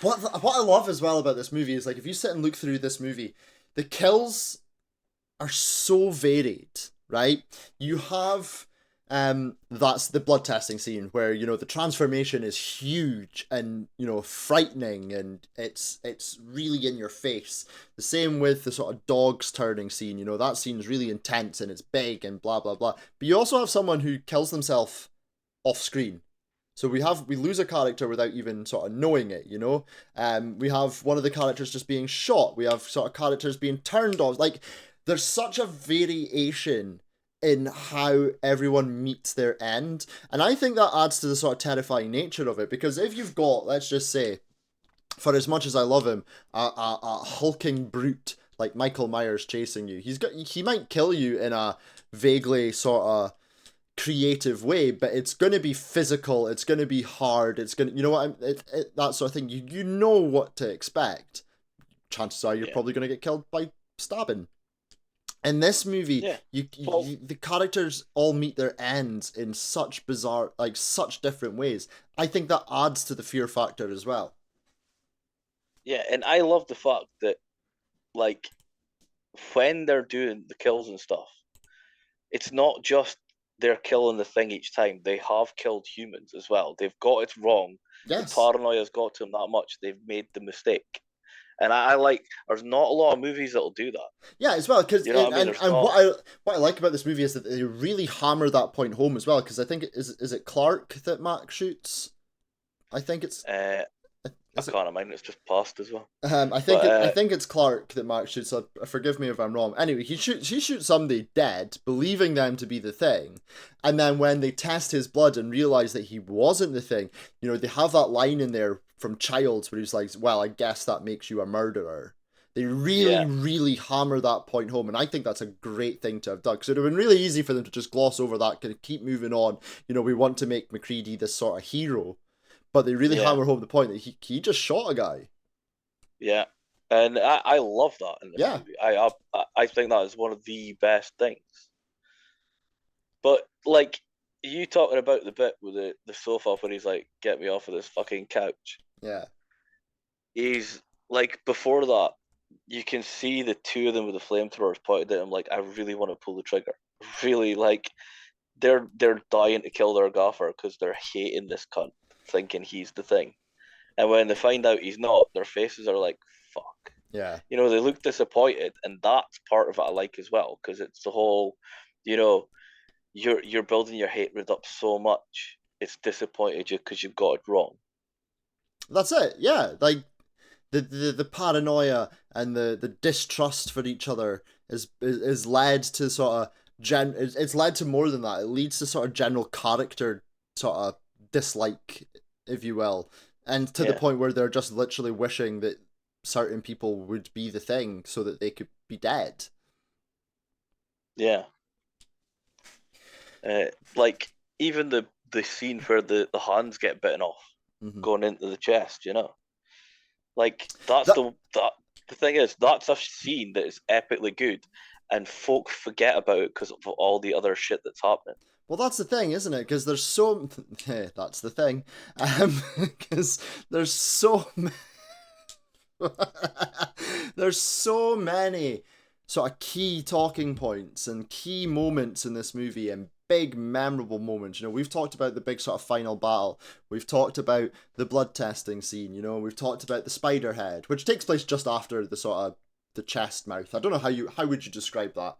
What I love as well about this movie is, like, if you sit and look through this movie, the kills are so varied, right? You have that's the blood testing scene where, you know, the transformation is huge and, you know, frightening, and it's really in your face. The same with the sort of dogs turning scene, you know, that scene's really intense and it's big and blah blah blah. But you also have someone who kills themselves off screen. So we lose a character without even sort of knowing it, you know? We have one of the characters just being shot. We have sort of characters being turned off. Like, there's such a variation in how everyone meets their end. And I think that adds to the sort of terrifying nature of it. Because if you've got, let's just say, for as much as I love him, a hulking brute like Michael Myers chasing you, he might kill you in a vaguely sort of creative way, but it's going to be physical, it's going to be hard, it's going to, you know what, that sort of thing. You know what to expect. Chances are you're probably going to get killed by stabbing. In this movie, the characters all meet their ends in such bizarre, like, such different ways. I think that adds to the fear factor as well. Yeah, and I love the fact that, like, when they're doing the kills and stuff, it's not just they're killing the thing each time. They have killed humans as well. They've got it wrong. Yes. The paranoia's got to them that much. They've made the mistake. And I like, there's not a lot of movies that'll do that. Yeah, as well, because, you know what I mean? What I like about this movie is that they really hammer that point home as well. Because I think is it Clark that Mac shoots? I think it's. I can't imagine it's just past as well. I But think it's Clark that Mark shoots. So forgive me if I'm wrong. Anyway, he shoots somebody dead, believing them to be the thing, and then when they test his blood and realize that he wasn't the thing, you know, they have that line in there from Childs where he's like, "Well, I guess that makes you a murderer." They really, yeah, really hammer that point home, and I think that's a great thing to have done because it would have been really easy for them to just gloss over that, kind of keep moving on. You know, we want to make MacReady this sort of hero, but they really yeah, hammer home the point that he just shot a guy. yeah. And I love that in this Yeah. movie. I think that is one of the best things. But like you talking about the bit with the sofa where he's like, "Get me off of this fucking couch." Yeah. He's like before that, you can see the two of them with the flamethrowers pointed at him. Like, I really want to pull the trigger. Really, like they're dying to kill their gaffer because they're hating this cunt, thinking he's the thing. And when they find out he's not, their faces are like, "Fuck." Yeah. You know, they look disappointed, and that's part of it I like as well because it's the whole, you know, you're building your hatred up so much, it's disappointed you because you got it wrong. That's it. Yeah. Like the paranoia and the distrust for each other is led to sort of it's led to more than that. It leads to sort of general character sort of dislike, if you will. And to the Yeah, point where they're just literally wishing that certain people would be the thing so that they could be dead. yeah. Like even the scene where the hands get bitten off Mm-hmm. going into the chest, you know, like that's That the thing is that's a scene that is epically good, and folk forget about it because of all the other shit that's happening. Well, that's the thing, isn't it? Because there's so that's the thing, because there's so there's so many sort of key talking points and key moments in this movie and big memorable moments. You know, we've talked about the big sort of final battle. We've talked about the blood testing scene. You know, we've talked about the spider head, which takes place just after the sort of the chest mouth. I don't know how would you describe that?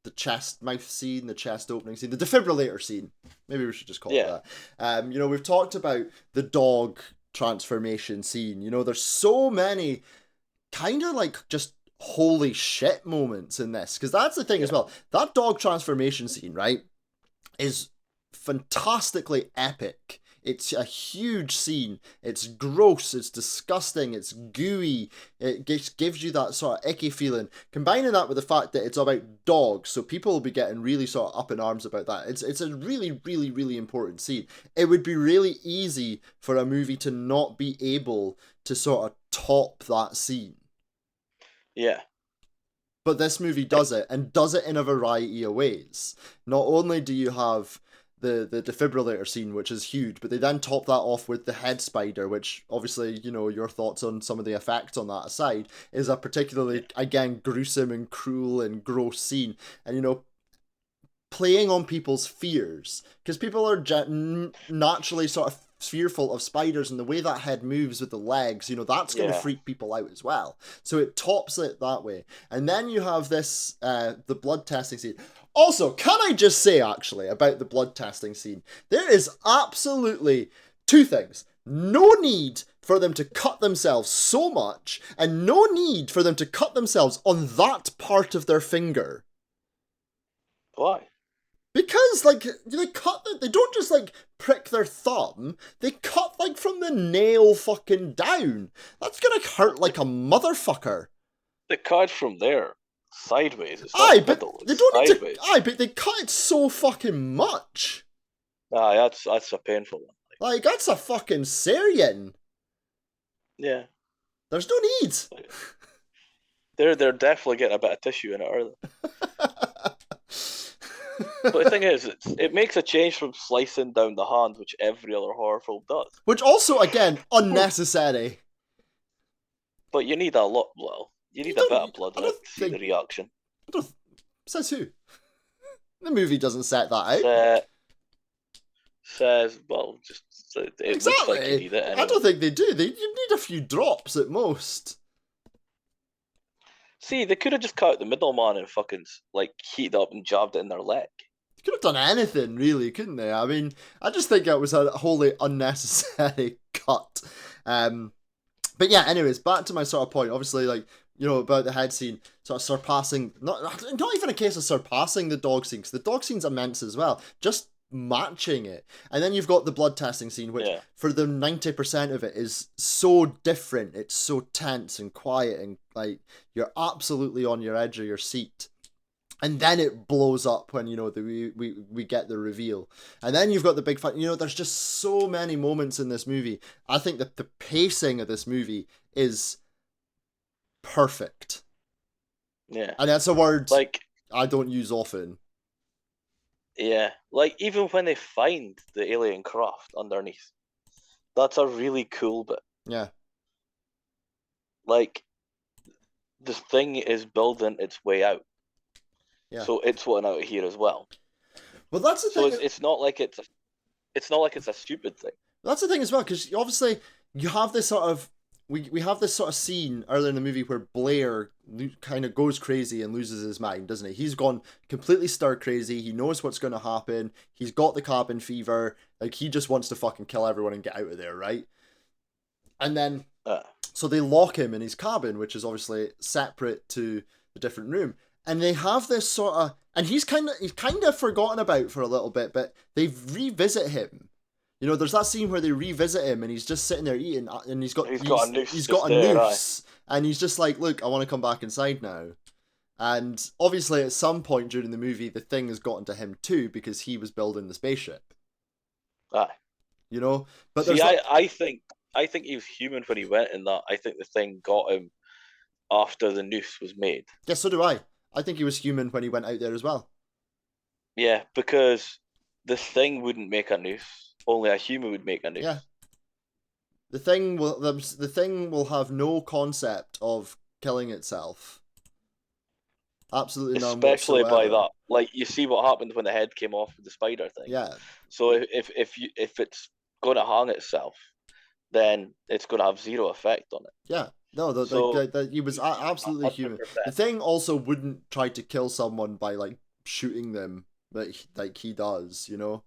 The chest mouth scene, the chest opening scene, the defibrillator scene. Maybe we should just call it Yeah, that. You know, we've talked about the dog transformation scene. You know, there's so many kind of like just holy shit moments in this, because that's the thing as yeah, well. That dog transformation scene, right, is fantastically epic. It's a huge scene. It's gross. It's disgusting. It's gooey. It gives you that sort of icky feeling. Combining that with the fact that it's about dogs, so people will be getting really sort of up in arms about that. It's a really, really, really important scene. It would be really easy for a movie to not be able to sort of top that scene. yeah, But this movie does it, and does it in a variety of ways. Not only do you have the defibrillator scene, which is huge, but they then top that off with the head spider, which obviously, you know, your thoughts on some of the effects on that aside, is a particularly, again, gruesome and cruel and gross scene. And, you know, playing on people's fears, because people are naturally sort of fearful of spiders, and the way that head moves with the legs, you know, that's going to yeah. freak people out as well. So it tops it that way. And then you have this the blood testing scene. Also, can I just say actually about the blood testing scene, there is absolutely two things: no need for them to cut themselves so much, and no need for them to cut themselves on that part of their finger. Why? Because, like, they don't just, like, prick their thumb, they cut, like, from the nail fucking down. That's gonna hurt like a motherfucker. The cut from there sideways. It's not Aye, the but middle. they It's don't need to, sideways. aye, but they cut it so fucking much. Ah, that's a painful one. Like, that's a fucking Syrian. Yeah, There's no need. they're definitely getting a bit of tissue in it, are they? But the thing is, it makes a change from slicing down the hand, which every other horror film does. Which also, again, unnecessary. But you need a lot. Well, you You need a bit of don't, blood I in it don't to see the think, reaction. I don't, says who? The movie doesn't set that out. Says, well, just it looks like you Exactly. need it I anyway. don't think they do. You need a few drops at most. See, they could have just cut out the middleman and fucking like heated up and jabbed it in their leg. Could have done anything, really, couldn't they? I mean, I just think it was a wholly unnecessary cut. But yeah, anyways, back to my sort of point. Obviously, like, you know, about the head scene, sort of surpassing, not even a case of surpassing the dog scene, because the dog scene's immense as well. Just matching it. And then you've got the blood testing scene, which Yeah. for the 90% of it is so different. It's so tense and quiet, and like you're absolutely on your edge of your seat. And then it blows up when, you know, we get the reveal. And then you've got the big fight. You know, there's just so many moments in this movie. I think that the pacing of this movie is perfect. Yeah. And that's a word Like, I don't use often. yeah. Like, even when they find the alien craft underneath, that's a really cool bit. Yeah. Like, the thing is building its way out. Yeah. So it's wanting out of here as well. Well, that's the So thing. it's not like it's not like it's a stupid thing. That's the thing as well, because obviously you have this sort of we have this sort of scene earlier in the movie where Blair kind of goes crazy and loses his mind, doesn't he? He's gone completely stir crazy. He knows what's going to happen. He's got the cabin fever. Like, he just wants to fucking kill everyone and get out of there, right? And then so they lock him in his cabin, which is obviously separate to the different room. And they have this sort of, and he's kind of forgotten about for a little bit, but they revisit him. You know, there's that scene where they revisit him and he's just sitting there eating, and he's got a noose. He's got a noose, and he's just like, look, I want to come back inside now. And obviously, at some point during the movie, the thing has gotten to him too, because he was building the spaceship. Aye. You know, but see, I think he was human when he went in that. I think the thing got him after the noose was made. Yeah, so do I. I think he was human when he went out there as well. Yeah, because the thing wouldn't make a noose. Only a human would make a noose. Yeah. The thing will have no concept of killing itself. Absolutely none Especially whatsoever. by that. Like, you see what happened when the head came off with the spider thing. Yeah. So if it's going to hang itself, then it's going to have zero effect on it. Yeah. No, he was absolutely 100%. Human. The thing also wouldn't try to kill someone by like shooting them like he does, you know?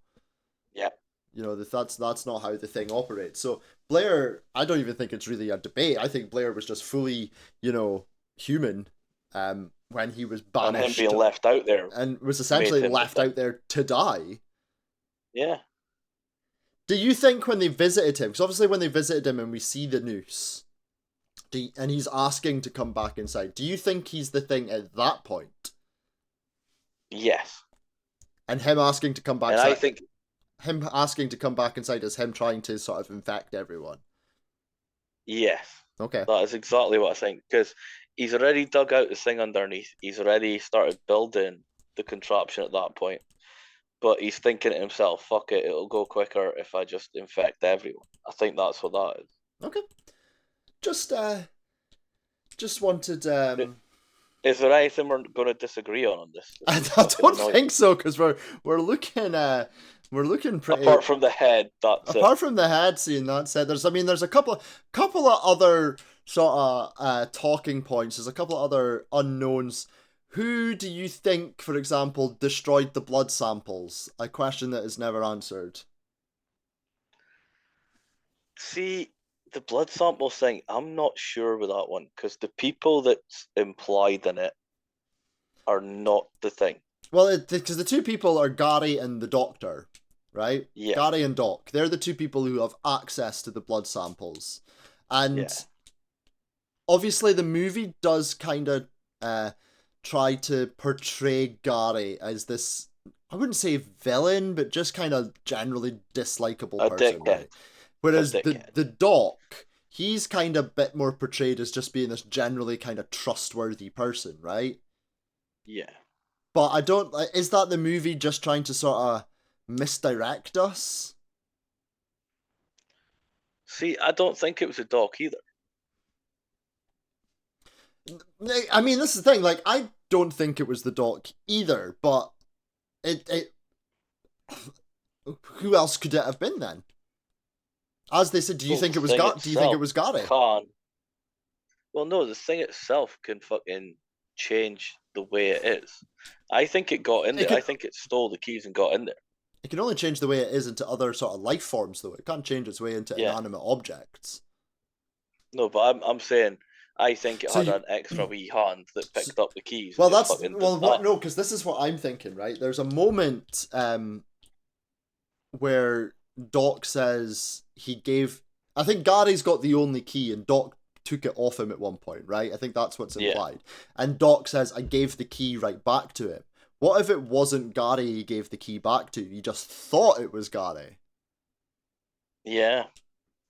Yeah. You know, that's not how the thing operates. So Blair, I don't even think it's really a debate. I think Blair was just fully, you know, human when he was banished. And him being left out there. And was essentially left out there to die. Yeah. Do you think when they visited him, because obviously when they visited him and we see the noose, and he's asking to come back inside, do you think he's the thing at that point? Yes. And him asking to come back inside, I think him asking to come back inside is him trying to sort of infect everyone. Yes. Okay. That is exactly what I think, because he's already dug out the thing underneath. He's already started building the contraption at that point. But he's thinking to himself, fuck it, it'll go quicker if I just infect everyone. I think that's what that is. Okay. Just wanted... Is there anything we're going to disagree on this? I don't think so, because we're looking pretty... Apart from the head, Apart from the head scene, that's it. There's a couple of other sort of talking points. There's a couple of other unknowns. Who do you think, for example, destroyed the blood samples? A question that is never answered. See, the blood sample thing, I'm not sure with that one, because the people that's implied in it are not the thing. Well, because the two people are Gary and the doctor, right? Yeah. Gary and Doc. They're the two people who have access to the blood samples. And obviously the movie does kind of try to portray Gary as this, I wouldn't say villain, but just kind of generally dislikable person. Right? Whereas the Doc, he's kind of a bit more portrayed as just being this generally kind of trustworthy person, right? Yeah. But I don't... Is that the movie just trying to sort of misdirect us? See, I don't think it was a Doc either. I mean, this is the thing. Like, I don't think it was the Doc either, but it who else could it have been then? As they said, do you think it was Gary? Well, no, the thing itself can fucking change the way it is. I think it got in there. I think it stole the keys and got in there. It can only change the way it is into other sort of life forms, though. It can't change its way into inanimate objects. No, but I'm saying I think it So had you, an extra wee hand that so, picked up the keys and well, just that's fucking did well, what? that. No, because this is what I'm thinking. Right, there's a moment where Doc says he gave. I think Gary's got the only key, and Doc took it off him at one point, right? I think that's what's Yeah, implied. And Doc says, "I gave the key right back to him." What if it wasn't Gary he gave the key back to? He just thought it was Gary. yeah,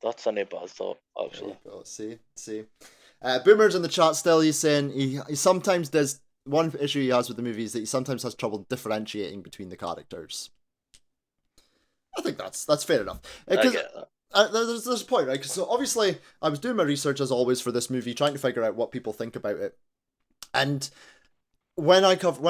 that's a bad thought There you actually. go. See. Boomer's in the chat still. He's saying he sometimes does. One issue he has with the movie is that he sometimes has trouble differentiating between the characters. I think that's fair enough. I Because get that. there's a point, right? Cause so obviously, I was doing my research as always for this movie, trying to figure out what people think about it. And when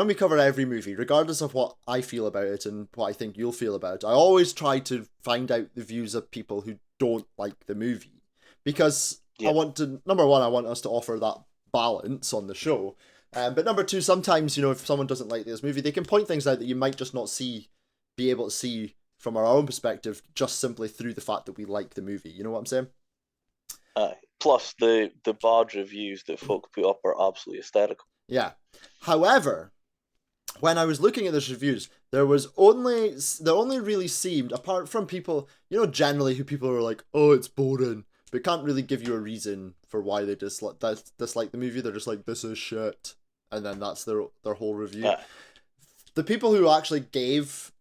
we cover every movie, regardless of what I feel about it and what I think you'll feel about it, I always try to find out the views of people who don't like the movie, because I Yeah, want to, number one, I want us to offer that balance on the show. But number two, sometimes, if someone doesn't like this movie, they can point things out that you might just not be able to see from our own perspective, just simply through the fact that we like the movie. You know what I'm saying? aye. Plus the bad reviews that folk put up are absolutely hysterical. Yeah. However, when I was looking at those reviews, there only really seemed, apart from people, generally who people are like, oh, it's boring, but can't really give you a reason for why they dislike the movie. They're just like, this is shit, and then that's their whole review. Aye. The people who actually gave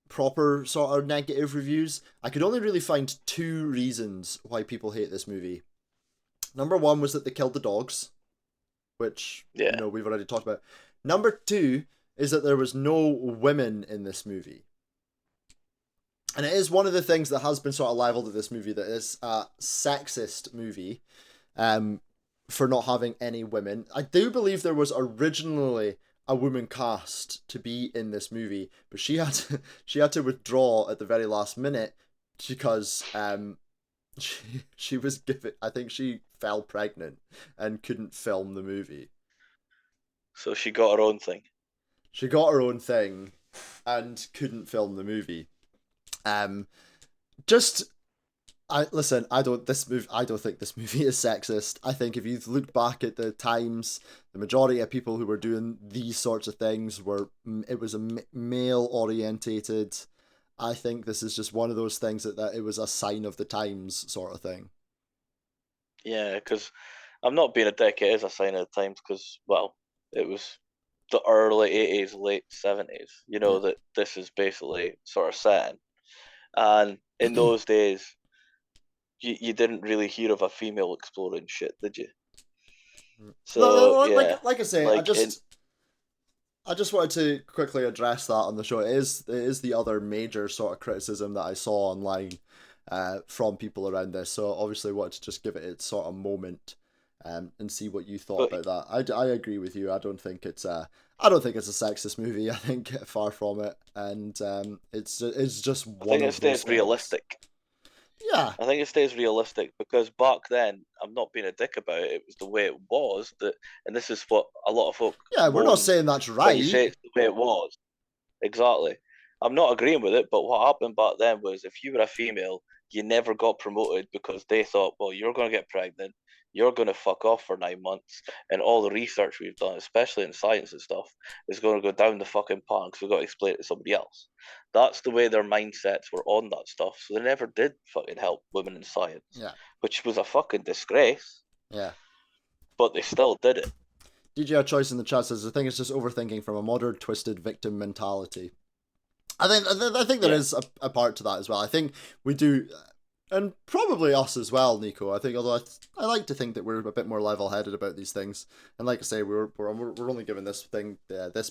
proper sort of negative reviews, I could only really find two reasons why people hate this movie. Number one was that they killed the dogs, which Yeah. we've already talked about. Number two is that there was no women in this movie. And it is one of the things that has been sort of leveled at this movie, that is a sexist movie, for not having any women. I do believe there was originally a woman cast to be in this movie, but she had to withdraw at the very last minute because she was given, I think she fell pregnant and couldn't film the movie. So she got her own thing. She got her own thing and couldn't film the movie. Um, just I listen. I don't think this movie is sexist. I think if you look back at the times, the majority of people who were doing these sorts of things it was a male orientated. I think this is just one of those things that it was a sign of the times sort of thing. Yeah, because I'm not being a dick. It is a sign of the times because, well, it was the early 80s, late 70s, Yeah. that this is basically sort of set in. And in those days, you didn't really hear of a female exploring shit, did you? No, So, yeah, like I say, I like, in, just I just wanted to quickly address that on the show. It is the other major sort of criticism that I saw online, from people around this. So obviously wanted to just give it its sort of moment, and see what you thought but about that. I agree with you. I don't think it's a sexist movie. I think far from it, and it's just I one think it of those stays things. realistic. Yeah, I think it stays realistic because back then, I'm not being a dick about it. It was the way it was that, and this is what a lot of folk yeah. We're not moan saying that's when you right. say it's the way it was. Exactly. I'm not agreeing with it, but what happened back then was if you were a female, you never got promoted because they thought, well, you're going to get pregnant, you're going to fuck off for 9 months, and all the research we've done, especially in science and stuff, is going to go down the fucking pan because we've got to explain it to somebody else. That's the way their mindsets were on that stuff, so they never did fucking help women in science, Yeah, which was a fucking disgrace, yeah. but they still did it. DJ Choice in the chat says, "I think it's just overthinking from a modern, twisted victim mentality." I think there Yeah. is a part to that as well. I think we do, and probably us as well, Nico. I think, although I like to think that we're a bit more level-headed about these things, and like I say, we're only giving this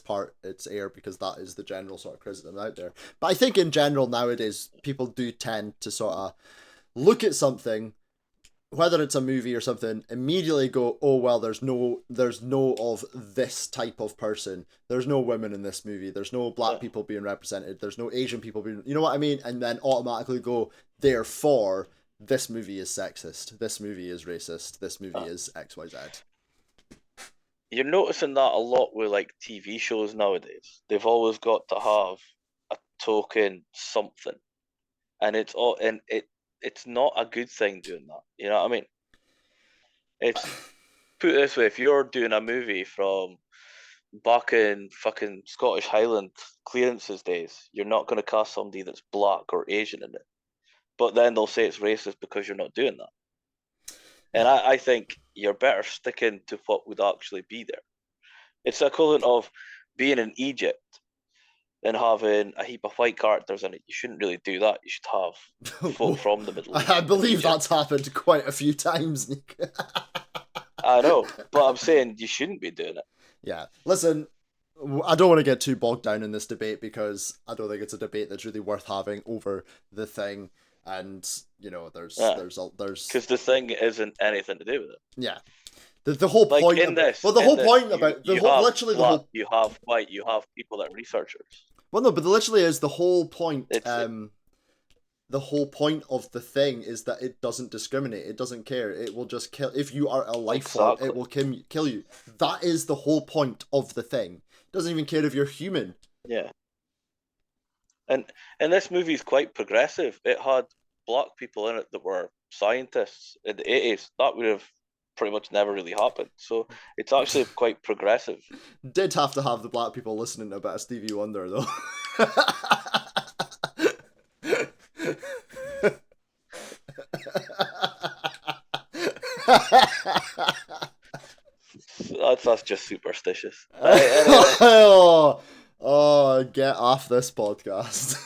part its air because that is the general sort of criticism out there. But I think in general nowadays people do tend to sort of look at something, whether it's a movie or something, immediately go, oh well, there's no of this type of person. There's no women in this movie. There's no black Uh, people being represented. There's no Asian people being, you know what I mean? And then automatically go, therefore, this movie is sexist. This movie is racist. This movie uh, is XYZ. you're noticing that a lot with like TV shows nowadays. They've always got to have a token something, and it's not a good thing doing that. You know what I mean? It's put it this way: if you're doing a movie from back in fucking Scottish Highland clearances days, you're not going to cast somebody that's black or Asian in it. But then they'll say it's racist because you're not doing that. And Yeah. I think you're better sticking to what would actually be there. It's the equivalent of being in Egypt and having a heap of white characters in it. You shouldn't really do that. You should have folk from the Middle East I and believe Egypt. that's happened quite a few times, Nick. I know, but I'm saying you shouldn't be doing it. Yeah. Listen, I don't want to get too bogged down in this debate because I don't think it's a debate that's really worth having over the thing. And you know, there's because the thing isn't anything to do with it. Yeah. The whole Like point in of, this, well, the whole point you, about the you whole have literally the black, whole you have white, you have people that are researchers. well no, but literally is the whole point. It's The whole point of the thing is that it doesn't discriminate. It doesn't care. It will just kill. If you are a life form, it will kill you. That is the whole point of the thing. It doesn't even care if you're human. Yeah. And this movie is quite progressive. It had black people in it that were scientists in the 80s. That would have pretty much never really happened. So it's actually quite progressive. Did have to have the black people listening to a bit of Stevie Wonder though. That's just superstitious. Oh, get off this podcast.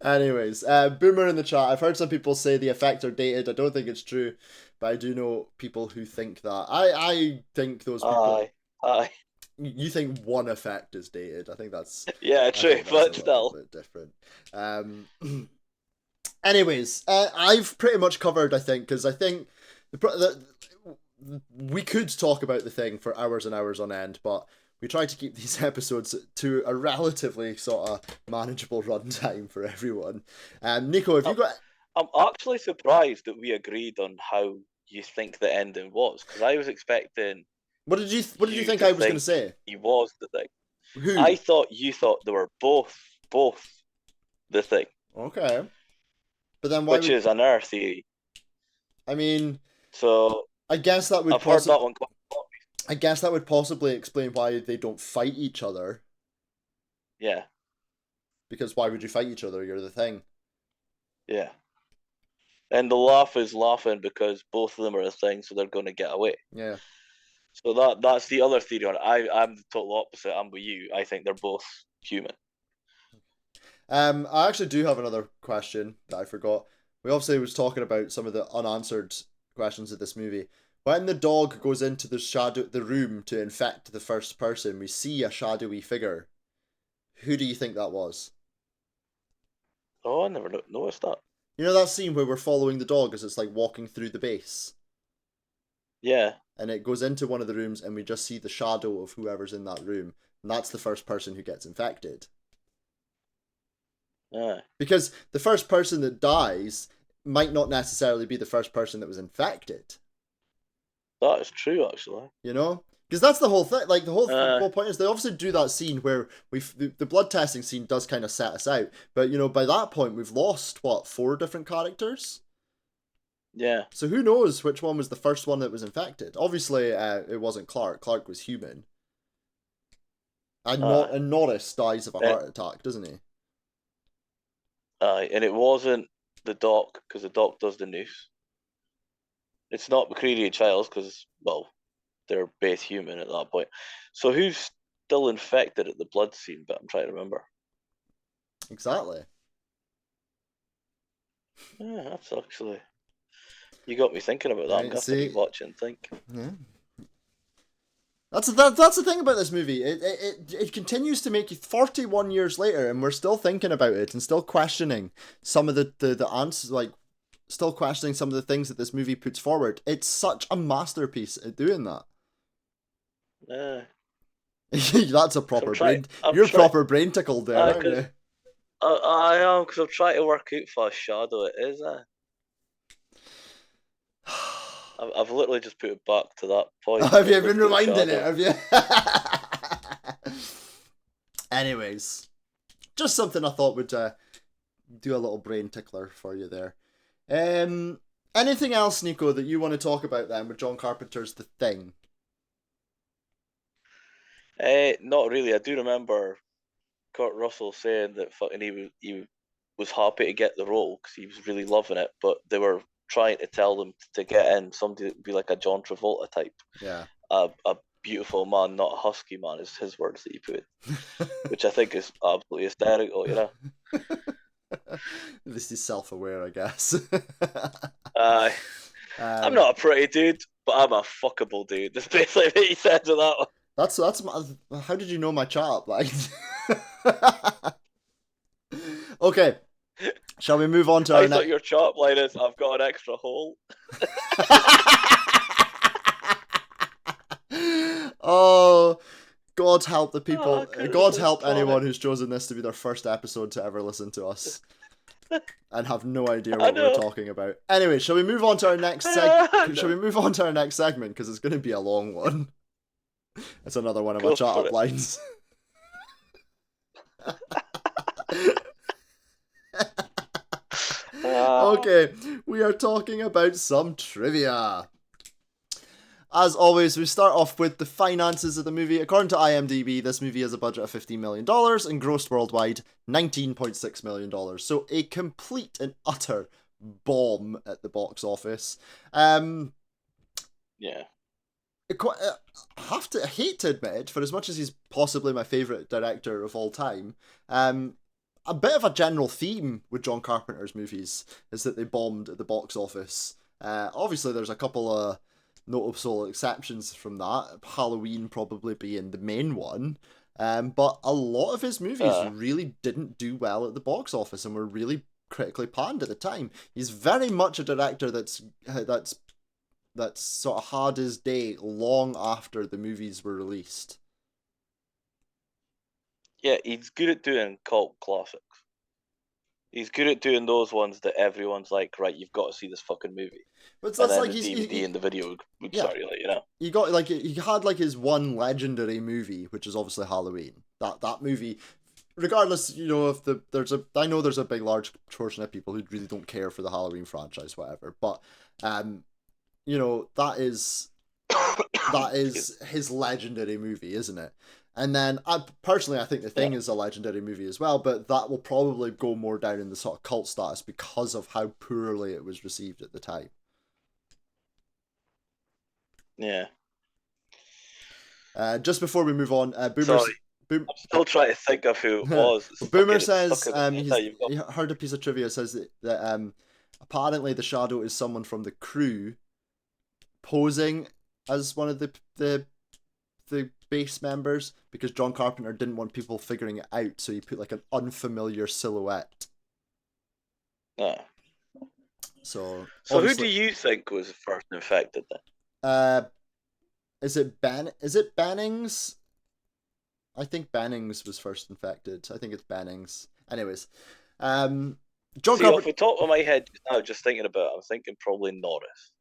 Anyways, Boomer in the chat. I've heard some people say the effects are dated. I don't think it's true, but I do know people who think that. I think those people. Aye. You think one effect is dated? I think that's true, but still bit different. Anyways, I've pretty much covered. I think because I think we could talk about the thing for hours and hours on end, but we try to keep these episodes to a relatively sort of manageable runtime for everyone. Nico, have you got? I'm actually surprised that we agreed on how you think the ending was, because I was expecting. What did you think I was going to say? He was the thing. Who? I thought you thought they were both the thing. Okay. But then why? Which is another theory. I mean, so I guess that would. I've heard that one. I guess that would possibly explain why they don't fight each other. Yeah. Because why would you fight each other? You're the thing. Yeah. And the laugh is laughing because both of them are a thing, so they're going to get away. Yeah. So that's the other theory on it. I'm the total opposite. I'm with you. I think they're both human. I actually do have another question that I forgot. We obviously was talking about some of the unanswered questions of this movie. When the dog goes into the room to infect the first person, we see a shadowy figure. Who do you think that was? Oh, I never noticed that. You know that scene where we're following the dog as it's like walking through the base? Yeah. And it goes into one of the rooms and we just see the shadow of whoever's in that room. And that's the first person who gets infected. Yeah. Because the first person that dies might not necessarily be the first person that was infected. That is true, actually. You know? Because that's the whole thing. Like, the whole point is they obviously do that scene where the blood testing scene does kind of set us out. But, you know, by that point, we've lost, 4 different characters? Yeah. So who knows which one was the first one that was infected? Obviously, it wasn't Clark. Clark was human. And Norris dies of a heart attack, doesn't he? And it wasn't the doc, because the doc does the noose. It's not McCready and Childs, because, well, they're both human at that point. So who's still infected at the blood scene? But I'm trying to remember. Exactly. Yeah, that's actually... You got me thinking about that. I'm going to have to rewatch it and think. Yeah. That's the thing about this movie. It continues to make you 41 years later, and we're still thinking about it and still questioning some of the answers, like still questioning some of the things that this movie puts forward. It's such a masterpiece at doing that. Yeah. That's a proper brain. You're proper brain tickled there, aren't you? I am, because I'm trying to work out for a shadow it is. I've literally just put it back to that point. Have you been reminding it? Have you? Anyways, just something I thought would do a little brain tickler for you there. Anything else, Nico, that you want to talk about then with John Carpenter's The Thing? Not really. I do remember Kurt Russell saying that fucking he was happy to get the role because he was really loving it, but they were trying to tell them to get in somebody that would be like a John Travolta type. Yeah. A beautiful man, not a husky man, is his words that he put, which I think is absolutely hysterical, you know. This is self-aware, I guess. I'm not a pretty dude, but I'm a fuckable dude. That's basically what he said to that one. That's how did you know my chart? Like, okay, shall we move on to I our thought next? your chop line is, I've got an extra hole. Oh, God help the people. Oh, I couldn't God resist help calling anyone it. who's chosen this to be their first episode to ever listen to us and have no idea I what we're know. talking about. Anyway, shall we move on to our next segment? Shall we move on to our next segment? Because it's going to be a long one. It's another one of my Go chat for up it. lines. Okay, we are talking about some trivia. As always, we start off with the finances of the movie. According to IMDb, this movie has a budget of $15 million and grossed worldwide $19.6 million. So a complete and utter bomb at the box office. Yeah. I hate to admit it, for as much as he's possibly my favourite director of all time, a bit of a general theme with John Carpenter's movies is that they bombed at the box office. Obviously, there's a couple of notable exceptions from that, Halloween probably being the main one, but a lot of his movies really didn't do well at the box office and were really critically panned at the time. He's very much a director that's sort of had his day long after the movies were released. Yeah, he's good at doing cult classics. He's good at doing those ones that everyone's like, right, you've got to see this fucking movie. But And that's then like the DVD and the video would start, you know. He got like he had like his one legendary movie, which is obviously Halloween. That movie, regardless, you know, if I know there's a big large portion of people who really don't care for the Halloween franchise, whatever. But you know, that is his legendary movie, isn't it? And then I think The Thing is a legendary movie as well, but that will probably go more down in the sort of cult status because of how poorly it was received at the time. Yeah. Just before we move on, Sorry, I'm still trying to think of who it was. Boomer says he heard a piece of trivia says that apparently the Shadow is someone from the crew posing as one of the base members because John Carpenter didn't want people figuring it out, so he put like an unfamiliar silhouette. So who do you think was first infected then? Is it Bennings? I think Bennings was first infected. I think it's Bennings. Anyways, John Carpenter. Off the top of my head now, just thinking about it, I'm thinking probably Norris.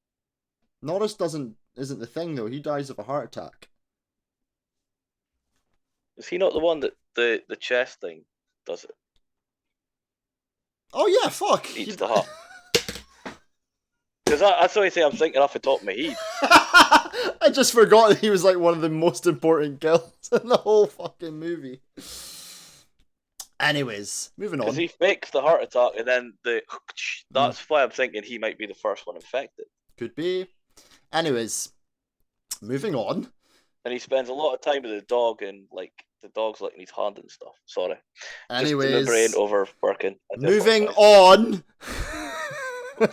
Norris isn't the Thing though. He dies of a heart attack. Is he not the one that the chest thing does it? Oh yeah, fuck. Eats the heart. Because that's the only thing I'm thinking off the top of my head. I just forgot that he was like one of the most important kills in the whole fucking movie. Anyways, moving on. Because he fakes the heart attack and then that's why I'm thinking he might be the first one infected. Could be. Anyways, moving on. And he spends a lot of time with the dog and like the dog's licking his hand and stuff. Sorry. Anyways, just my brain overworking. Moving on.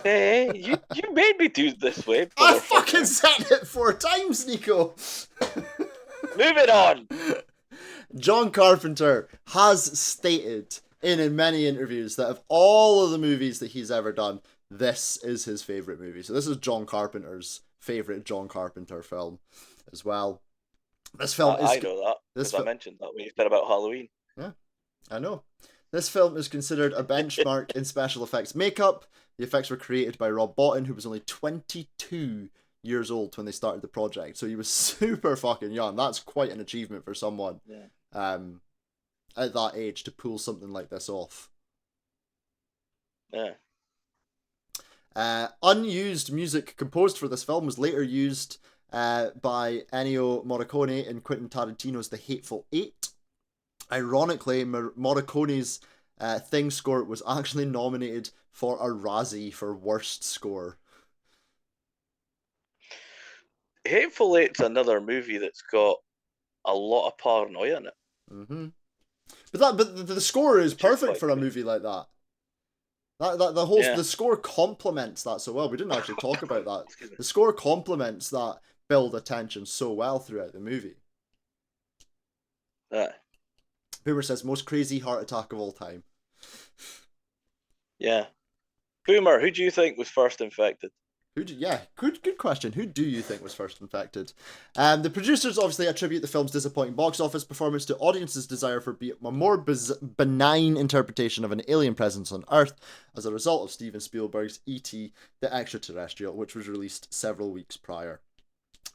Hey, you made me do it this way. I fucking said it 4 times, Nico. Moving on. John Carpenter has stated in many interviews that of all of the movies that he's ever done, this is his favourite movie. So this is John Carpenter's favourite John Carpenter film as well. This film I know that because I mentioned that when you said about Halloween. Yeah, I know. This film is considered a benchmark in special effects makeup. The effects were created by Rob Bottin, who was only 22 years old when they started the project. So he was super fucking young. That's quite an achievement for someone at that age to pull something like this off. Yeah. Unused music composed for this film was later used by Ennio Morricone in Quentin Tarantino's The Hateful Eight. Ironically, Morricone's theme score was actually nominated for a Razzie for worst score. Hateful Eight's another movie that's got a lot of paranoia in it. Mm-hmm. But the score is perfect for a good. movie like that. The score complements that so well. We didn't actually talk about that. The score complements that build of tension so well throughout the movie. Boomer says most crazy heart attack of all time. Yeah. Boomer, who do you think was first infected? Good question. Who do you think was first infected? The producers obviously attribute the film's disappointing box office performance to audiences' desire for a more benign interpretation of an alien presence on Earth as a result of Steven Spielberg's E.T. the Extraterrestrial, which was released several weeks prior.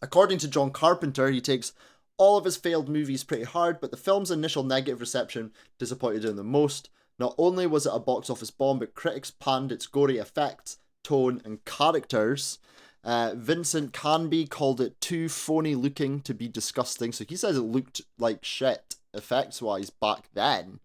According to John Carpenter, he takes all of his failed movies pretty hard, but the film's initial negative reception disappointed him the most. Not only was it a box office bomb, but critics panned its gory effects, tone, and characters. Vincent Canby called it too phony looking to be disgusting, so he says it looked like shit effects wise back then.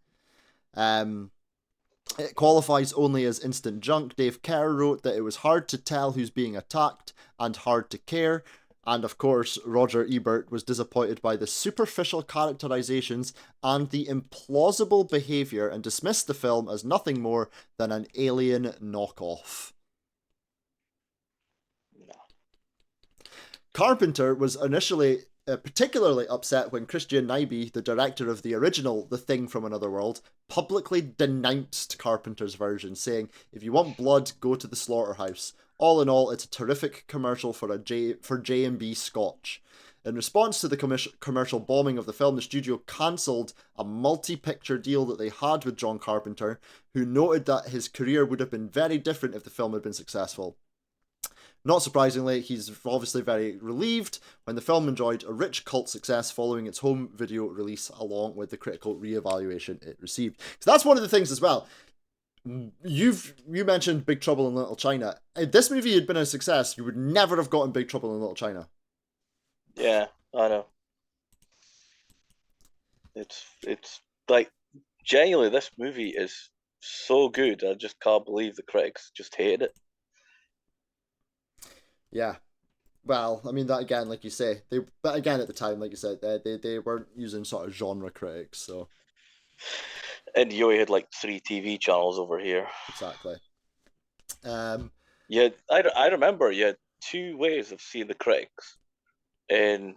It qualifies only as instant junk. Dave Kerr wrote that it was hard to tell who's being attacked and hard to care. And of course, Roger Ebert was disappointed by the superficial characterizations and the implausible behavior and dismissed the film as nothing more than an alien knockoff. Carpenter was initially particularly upset when Christian Nyby, the director of the original The Thing from Another World, publicly denounced Carpenter's version, saying, "If you want blood, go to the slaughterhouse. All in all, it's a terrific commercial for J&B Scotch." In response to the commercial bombing of the film, the studio cancelled a multi-picture deal that they had with John Carpenter, who noted that his career would have been very different if the film had been successful. Not surprisingly, he's obviously very relieved when the film enjoyed a rich cult success following its home video release, along with the critical re-evaluation it received. So that's one of the things as well. You mentioned Big Trouble in Little China. If this movie had been a success, you would never have gotten Big Trouble in Little China. Yeah, I know. It's like, genuinely, this movie is so good. I just can't believe the critics just hated it. Yeah. Well, I mean, that again, like you say, but again at the time, like you said, they weren't using sort of genre critics, so. And you only had like 3 TV channels over here. Exactly. Yeah, I remember you had 2 ways of seeing the critics in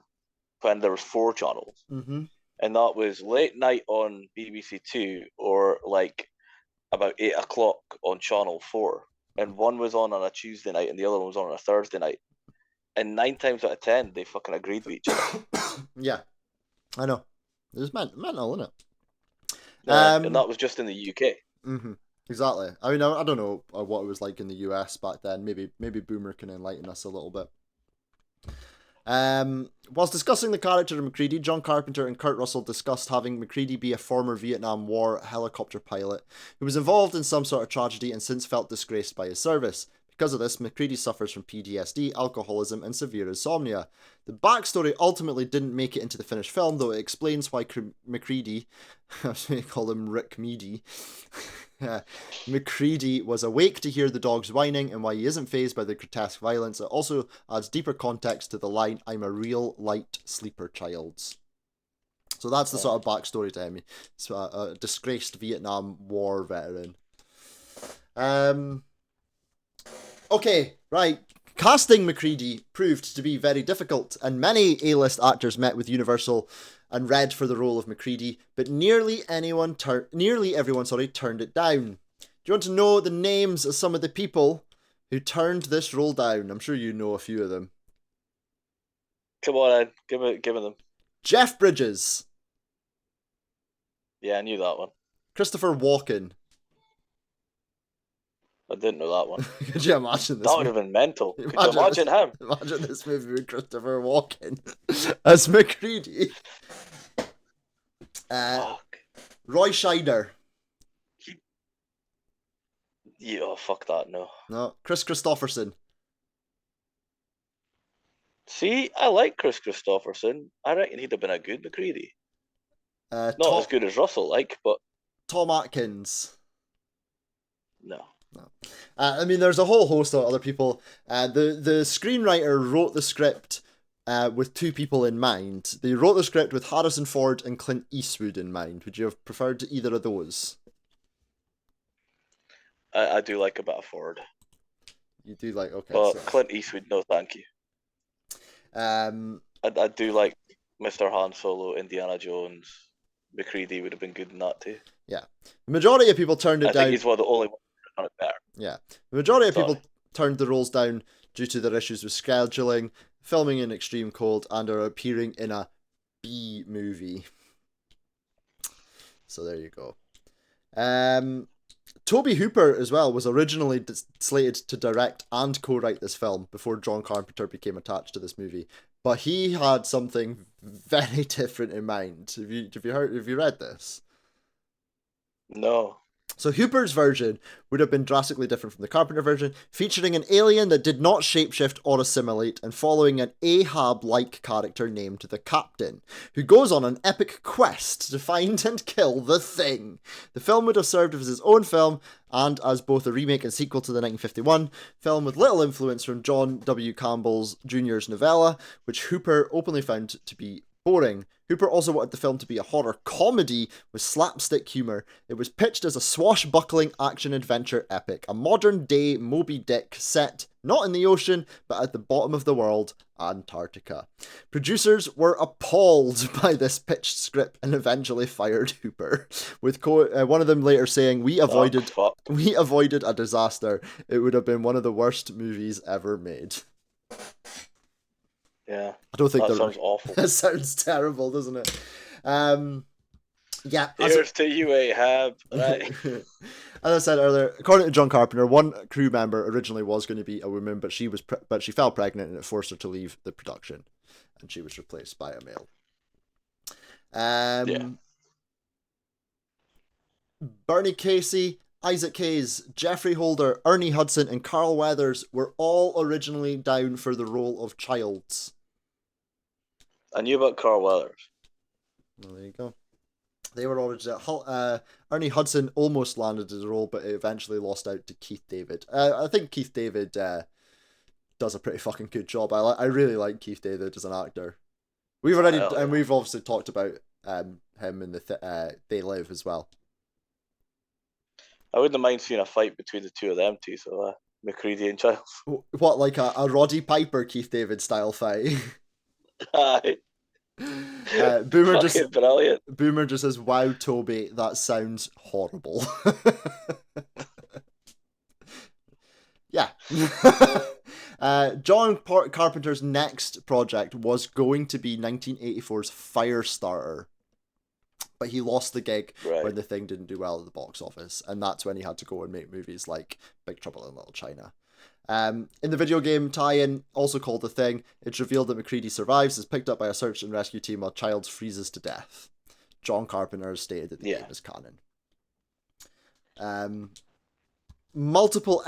when there was 4 channels. Mm-hmm. And that was late night on BBC Two or like about 8 o'clock on Channel 4. And one was on a Tuesday night and the other one was on a Thursday night. And 9 times out of 10, they fucking agreed with each other. Yeah, I know. It was mental, isn't it? And that was just in the UK. Mm-hmm. Exactly. I mean, I don't know what it was like in the US back then. Maybe Boomer can enlighten us a little bit. Whilst discussing the character of MacReady, John Carpenter and Kurt Russell discussed having MacReady be a former Vietnam War helicopter pilot who was involved in some sort of tragedy and since felt disgraced by his service. Because of this, MacReady suffers from PTSD, alcoholism, and severe insomnia. The backstory ultimately didn't make it into the finished film, though it explains why MacReady, I was going to call him Rick Meady, MacReady was awake to hear the dogs whining and why he isn't fazed by the grotesque violence. It also adds deeper context to the line, "I'm a real light sleeper, childs." So that's the sort of backstory to him. He's a disgraced Vietnam War veteran. Okay, right. Casting MacReady proved to be very difficult, and many A-list actors met with Universal and read for the role of MacReady, but nearly everyone turned it down. Do you want to know the names of some of the people who turned this role down? I'm sure you know a few of them. Come on, Ed. Give me them. Jeff Bridges. Yeah, I knew that one. Christopher Walken. I didn't know that one. Could you imagine this? That would have been mental. Could you imagine him? Imagine this movie with Christopher Walken as MacReady. Roy Scheider. Yeah, oh, fuck that, no. No. Chris Christopherson. See, I like Chris Christopherson. I reckon he'd have been a good McCready. Not Tom as good as Russell, but Tom Atkins. no. No. I mean, there's a whole host of other people. The screenwriter wrote the script with two people in mind. They wrote the script with Harrison Ford and Clint Eastwood in mind. Would you have preferred either of those? I do like a bit of Ford. You do like, okay. But So, Clint Eastwood, no thank you. I do like Mr. Han Solo, Indiana Jones. McCready would have been good in that too. Yeah. The majority of people turned it I down. think he's one of the only ones who's done it better. Yeah. The majority of people turned the roles down due to their issues with scheduling, filming in extreme cold, and are appearing in a B movie. So there you go. Toby Hooper as well was originally slated to direct and co-write this film before John Carpenter became attached to this movie, but he had something very different in mind. Have you read this? No. So Hooper's version would have been drastically different from the Carpenter version, featuring an alien that did not shapeshift or assimilate and following an Ahab-like character named the Captain, who goes on an epic quest to find and kill the Thing. The film would have served as his own film and as both a remake and sequel to the 1951 film with little influence from John W. Campbell Jr.'s novella, which Hooper openly found to be boring. Hooper also wanted the film to be a horror comedy with slapstick humour. It was pitched as a swashbuckling action-adventure epic, a modern-day Moby Dick set not in the ocean, but at the bottom of the world, Antarctica. Producers were appalled by this pitched script and eventually fired Hooper, with one of them later saying, "We avoided a disaster. It would have been one of the worst movies ever made." Yeah, I don't think that sounds awful. That sounds terrible, doesn't it? Yeah. Here's to you, Ahab. Right. As I said earlier, according to John Carpenter, one crew member originally was going to be a woman, but she fell pregnant and it forced her to leave the production, and she was replaced by a male. Yeah. Bernie Casey, Isaac Hayes, Jeffrey Holder, Ernie Hudson, and Carl Weathers were all originally down for the role of Childs. I knew about Carl Weathers. Well, there you go. They were originally... Ernie Hudson almost landed his role, but eventually lost out to Keith David. I think Keith David does a pretty fucking good job. I really like Keith David as an actor. We've obviously talked about him in the They Live as well. I wouldn't mind seeing a fight between the two of them too, so McCready and Childs. What, like a Roddy Piper Keith David style fight? Aye. Boomer just brilliant. Boomer just says, "Wow, Toby, that sounds horrible." Yeah. John Carpenter's next project was going to be 1984's Firestarter, but he lost the gig when the thing didn't do well at the box office, and that's when he had to go and make movies like Big Trouble in Little China. In the video game tie-in, also called The Thing, it's revealed that McCready survives, is picked up by a search and rescue team while Childs freezes to death. John Carpenter has stated that the game is canon. Multiple...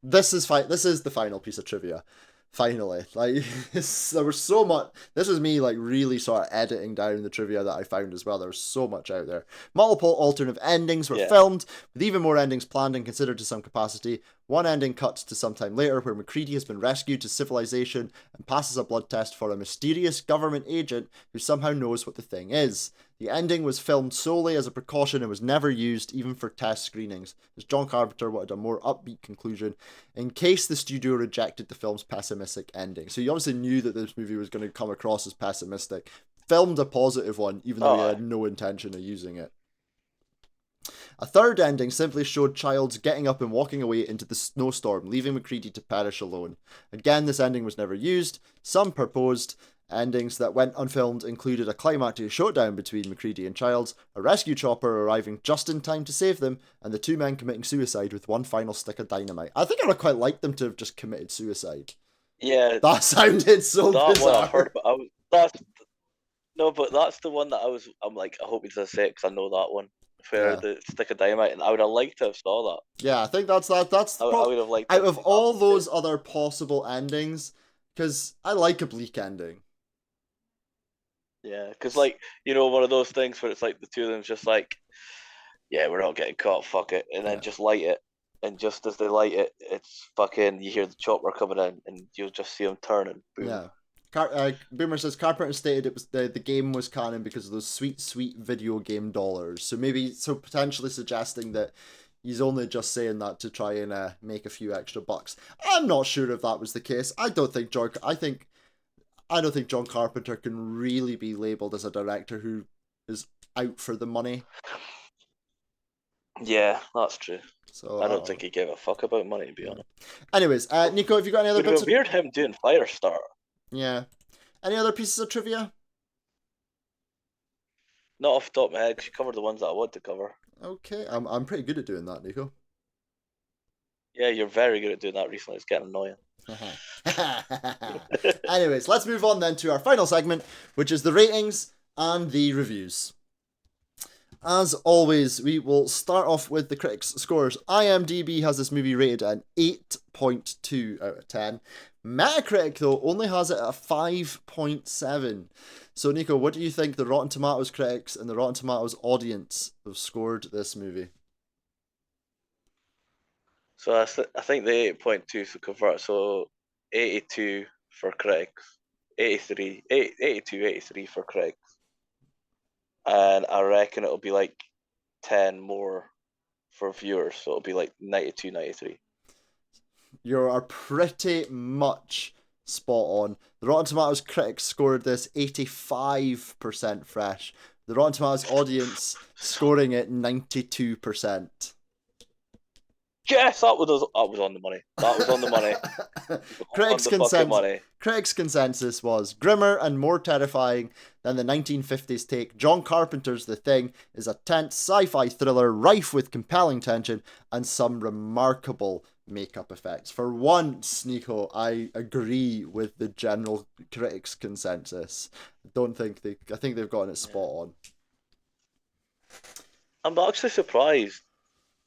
This is the final piece of trivia. Finally. Like, there was so much... This is me, like, really sort of editing down the trivia that I found as well. There was so much out there. Multiple alternative endings were filmed, with even more endings planned and considered to some capacity. One ending cuts to sometime later, where McCready has been rescued to civilization and passes a blood test for a mysterious government agent who somehow knows what the thing is. The ending was filmed solely as a precaution and was never used, even for test screenings, as John Carpenter wanted a more upbeat conclusion, in case the studio rejected the film's pessimistic ending. So you obviously knew that this movie was going to come across as pessimistic. Filmed a positive one, even though he had no intention of using it. A third ending simply showed Childs getting up and walking away into the snowstorm, leaving McCready to perish alone. Again, this ending was never used. Some proposed endings that went unfilmed included a climactic showdown between McCready and Childs, a rescue chopper arriving just in time to save them, and the two men committing suicide with one final stick of dynamite. I think I would quite like them to have just committed suicide. Yeah. That sounded so bizarre. That one I heard about. But that's the one that I'm like, I hope he does say it because I know that one. for Yeah. the stick of dynamite, and I would have liked to have saw that. Yeah, I think that's that. That's I would have liked to out have of seen that all one too. those other possible endings, because I like a bleak ending. Yeah, because like one of those things where it's like the two of them's just like, yeah, we're not getting caught, fuck it, and then Yeah. just light it, and just as they light it, it's fucking you hear the chopper coming in, and you'll just see them turning, boom. Yeah. Boomer says Carpenter stated it was the game was canon because of those sweet, sweet video game dollars. So potentially suggesting that he's only just saying that to try and make a few extra bucks. I'm not sure if that was the case. I don't think John Carpenter can really be labeled as a director who is out for the money. Yeah, that's true. So I I don't don't think know. he gave a fuck about money, to be honest. Anyways, Nico, have you got any other Would have bits been of weird him doing Firestarter. yeah, any other pieces of trivia? Not off the top of my head, because you covered the ones that I want to cover. Okay, I'm pretty good at doing that, Nico. Yeah, you're very good at doing that recently. It's getting annoying. Anyways, let's move on then to our final segment, which is the ratings and the reviews. As always, we will start off with the critics' scores. IMDb has this movie rated an 8.2 out of 10. Metacritic, though, only has it at a 5.7. So, Nico, what do you think the Rotten Tomatoes critics and the Rotten Tomatoes audience have scored this movie? So I think the 8.2 to convert, so 82 for critics, 82, 83 for critics. And I reckon it'll be like 10 more for viewers, so it'll be like 92, 93. You are pretty much spot on. The Rotten Tomatoes critics scored this 85% fresh. The Rotten Tomatoes audience scoring it 92%. Yes, that was on the money. That was on the money. Critics' consensus was grimmer and more terrifying than the 1950s take. John Carpenter's The Thing is a tense sci-fi thriller rife with compelling tension and some remarkable makeup effects. For once, Nico, I agree with the general critics' consensus. I think they've gotten it spot on. I'm actually surprised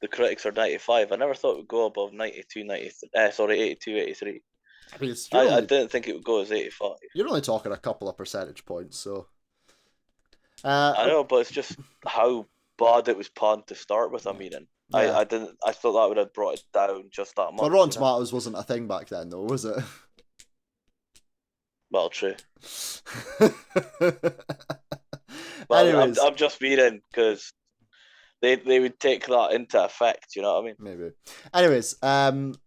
the critics are 95. I never thought it would go above 92, 93. 82, 83. I didn't think it would go as 85. You're only talking a couple of percentage points, so. I know, but it's just how bad it was panned to start with. I mean, yeah. I thought that would have brought it down just that much. Well, Rotten Tomatoes wasn't a thing back then, though, was it? Well, true. Well, anyways, I'm just reading because they would take that into effect. You know what I mean? Maybe. Anyways, as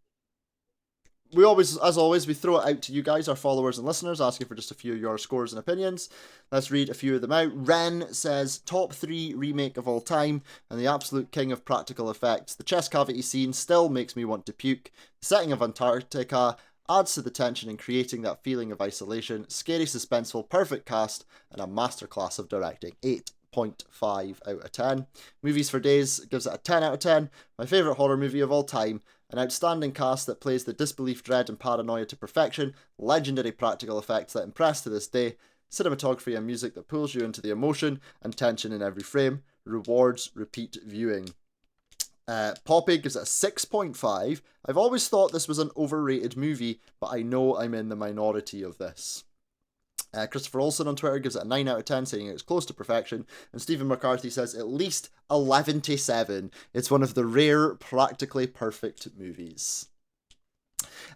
always, we throw it out to you guys, our followers and listeners, asking for just a few of your scores and opinions. Let's read a few of them out. Wren says, top 3 remake of all time and the absolute king of practical effects. The chest cavity scene still makes me want to puke. The setting of Antarctica adds to the tension in creating that feeling of isolation. Scary, suspenseful, perfect cast, and a masterclass of directing. 8.5 out of 10. Movies for Days gives it a 10 out of 10. My favourite horror movie of all time. An outstanding cast that plays the disbelief, dread and paranoia to perfection. Legendary practical effects that impress to this day. Cinematography and music that pulls you into the emotion and tension in every frame. Rewards repeat viewing. Poppy gives it a 6.5. I've always thought this was an overrated movie, but I know I'm in the minority of this. Christopher Olsen on Twitter gives it a 9 out of 10, saying it's close to perfection. And Stephen McCarthy says at least 11-7. It's one of the rare, practically perfect movies.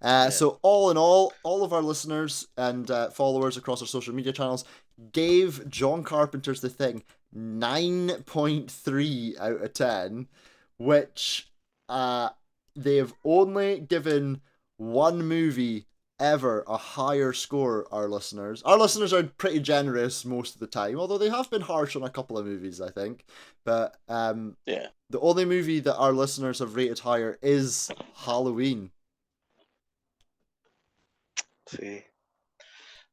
So all in all of our listeners and followers across our social media channels gave John Carpenter's The Thing 9.3 out of 10, which they've only given one movie ever a higher score. Our listeners are pretty generous most of the time, although they have been harsh on a couple of movies, I think. But the only movie that our listeners have rated higher is Halloween. See,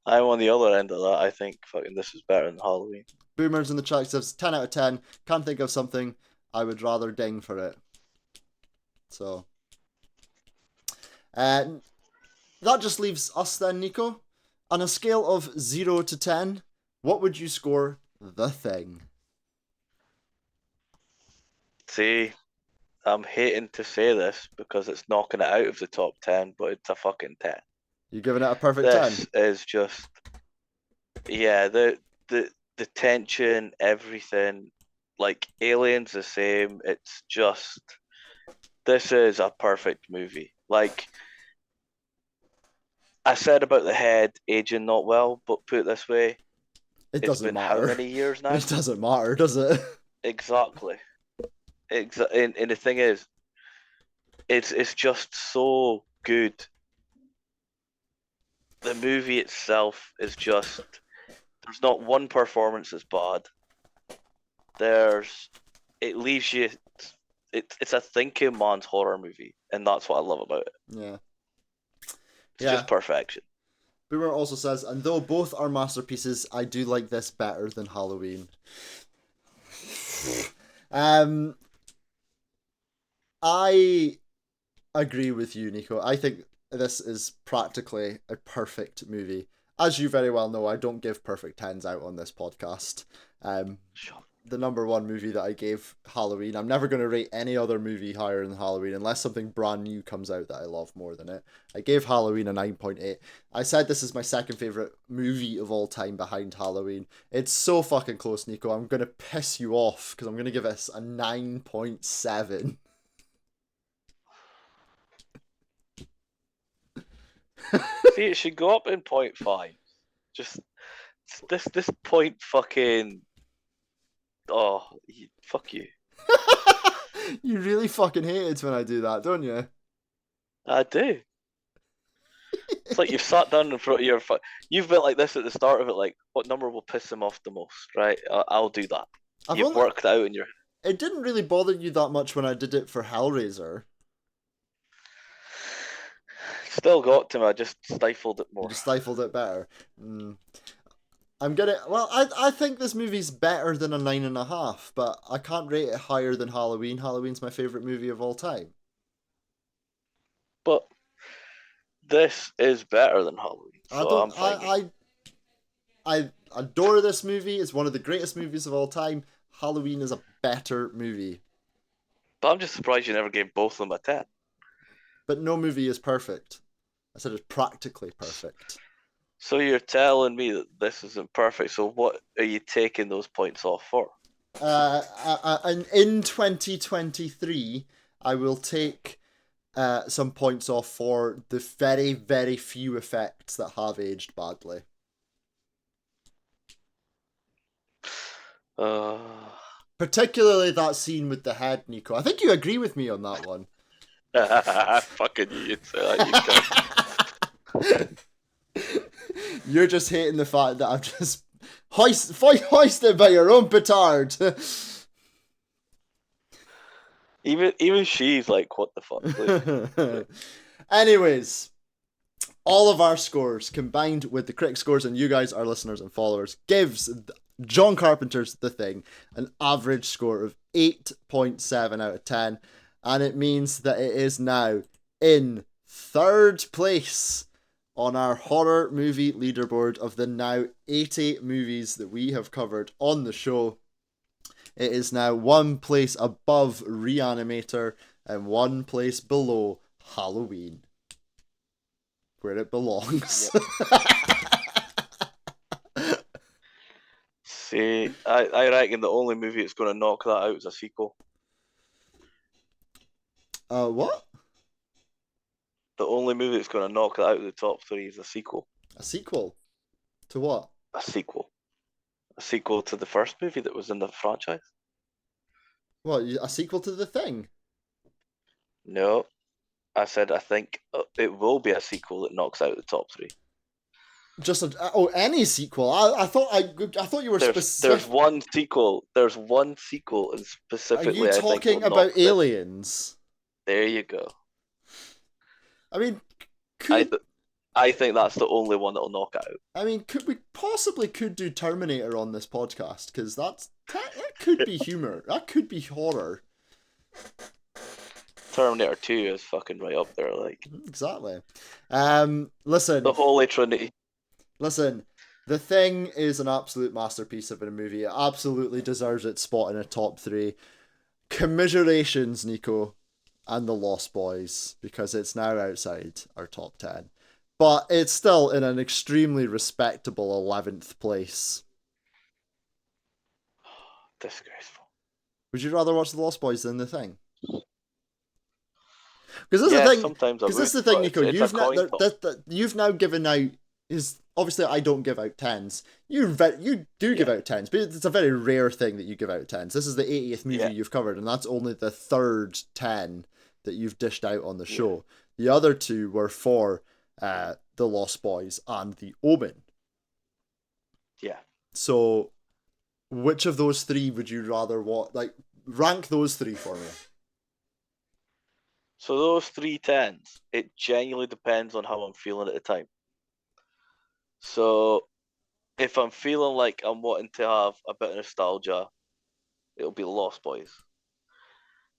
I'm on the other end of that. I think fucking this is better than Halloween. Boomers in the chat says 10 out of 10. Can't think of something I would rather ding for it. So that just leaves us then, Nico. On a scale of 0 to 10, what would you score The Thing? See, I'm hating to say this because it's knocking it out of the top 10, but it's a fucking 10. You giving it a perfect 10? This is just, yeah, the tension, everything, like Aliens the same. It's just, this is a perfect movie. Like I said about the head aging not well, but put it this way, It it's doesn't been how matter. many years now? It doesn't matter, does it? Exactly. And the thing is, it's just so good. The movie itself is just, there's not one performance that's bad. There's, it leaves you, it's a thinking man's horror movie, and that's what I love about it. Yeah. It's just perfection. Boomer also says, and though both are masterpieces, I do like this better than Halloween. I agree with you, Nico. I think this is practically a perfect movie. As you very well know, I don't give perfect 10s out on this podcast. The number one movie that I gave, Halloween. I'm never going to rate any other movie higher than Halloween unless something brand new comes out that I love more than it. I gave Halloween a 9.8. I said this is my second favourite movie of all time behind Halloween. It's so fucking close, Nico. I'm going to piss you off because I'm going to give this a 9.7. See, it should go up in 0.5. Just this point fucking. Oh, fuck you. You really fucking hate it when I do that, don't you? I do. It's like you've sat down in front of your. You've been like this at the start of it, like, what number will piss him off the most, right? I'll do that. You've worked out in your. It didn't really bother you that much when I did it for Hellraiser. Still got to me, I just stifled it more. You stifled it better. I think this movie's better than a 9.5, but I can't rate it higher than Halloween. Halloween's my favourite movie of all time. But this is better than Halloween. So I adore this movie. It's one of the greatest movies of all time. Halloween is a better movie. But I'm just surprised you never gave both of them a 10. But no movie is perfect. I said it's practically perfect. So you're telling me that this isn't perfect. So what are you taking those points off for? And in 2023, I will take some points off for the very, very few effects that have aged badly. Particularly that scene with the head, Nico. I think you agree with me on that one. Fucking you. You're just hating the fact that I've just hoisted by your own petard. Even she's like, what the fuck? Anyways, all of our scores combined with the critic scores and you guys, our listeners and followers, gives John Carpenter's The Thing an average score of 8.7 out of 10, and it means that it is now in third place on our horror movie leaderboard of the now 80 movies that we have covered on the show. It is now one place above Reanimator and one place below Halloween, where it belongs. Yep. See, I reckon the only movie that's going to knock that out is a sequel. What? The only movie that's going to knock that out of the top 3 is a sequel. A sequel? To what? A sequel. A sequel to the first movie that was in the franchise. What, a sequel to The Thing? No. I said I think it will be a sequel that knocks out the top 3. Just any sequel? I thought you were specific. There's one sequel. There's one sequel, and specifically, are you talking about Aliens? There you go. I mean, I think that's the only one that'll knock out. I mean, we could do Terminator on this podcast, because that could be humor. That could be horror. Terminator 2 is fucking right up there, like. Exactly. Listen. The Holy Trinity. Listen, The Thing is an absolute masterpiece of a movie. It absolutely deserves its spot in a top 3. commiserations, Nico, and the Lost Boys, because it's now outside our top 10. But it's still in an extremely respectable 11th place. Disgraceful. Would you rather watch the Lost Boys than The Thing? Because this is Yeah, the thing. sometimes I Because this would. is the thing, But Nico. it's a coin toss. You've now given out. Is obviously I don't give out tens. You do give out tens, but it's a very rare thing that you give out tens. This is the 80th movie you've covered, and that's only the third 10 that you've dished out on the show. The other two were for The Lost Boys and The Omen. Yeah. So, which of those three would you rather watch? Like, rank those three for me. So those 3 10s, it genuinely depends on how I'm feeling at the time. So if I'm feeling like I'm wanting to have a bit of nostalgia, it'll be Lost Boys.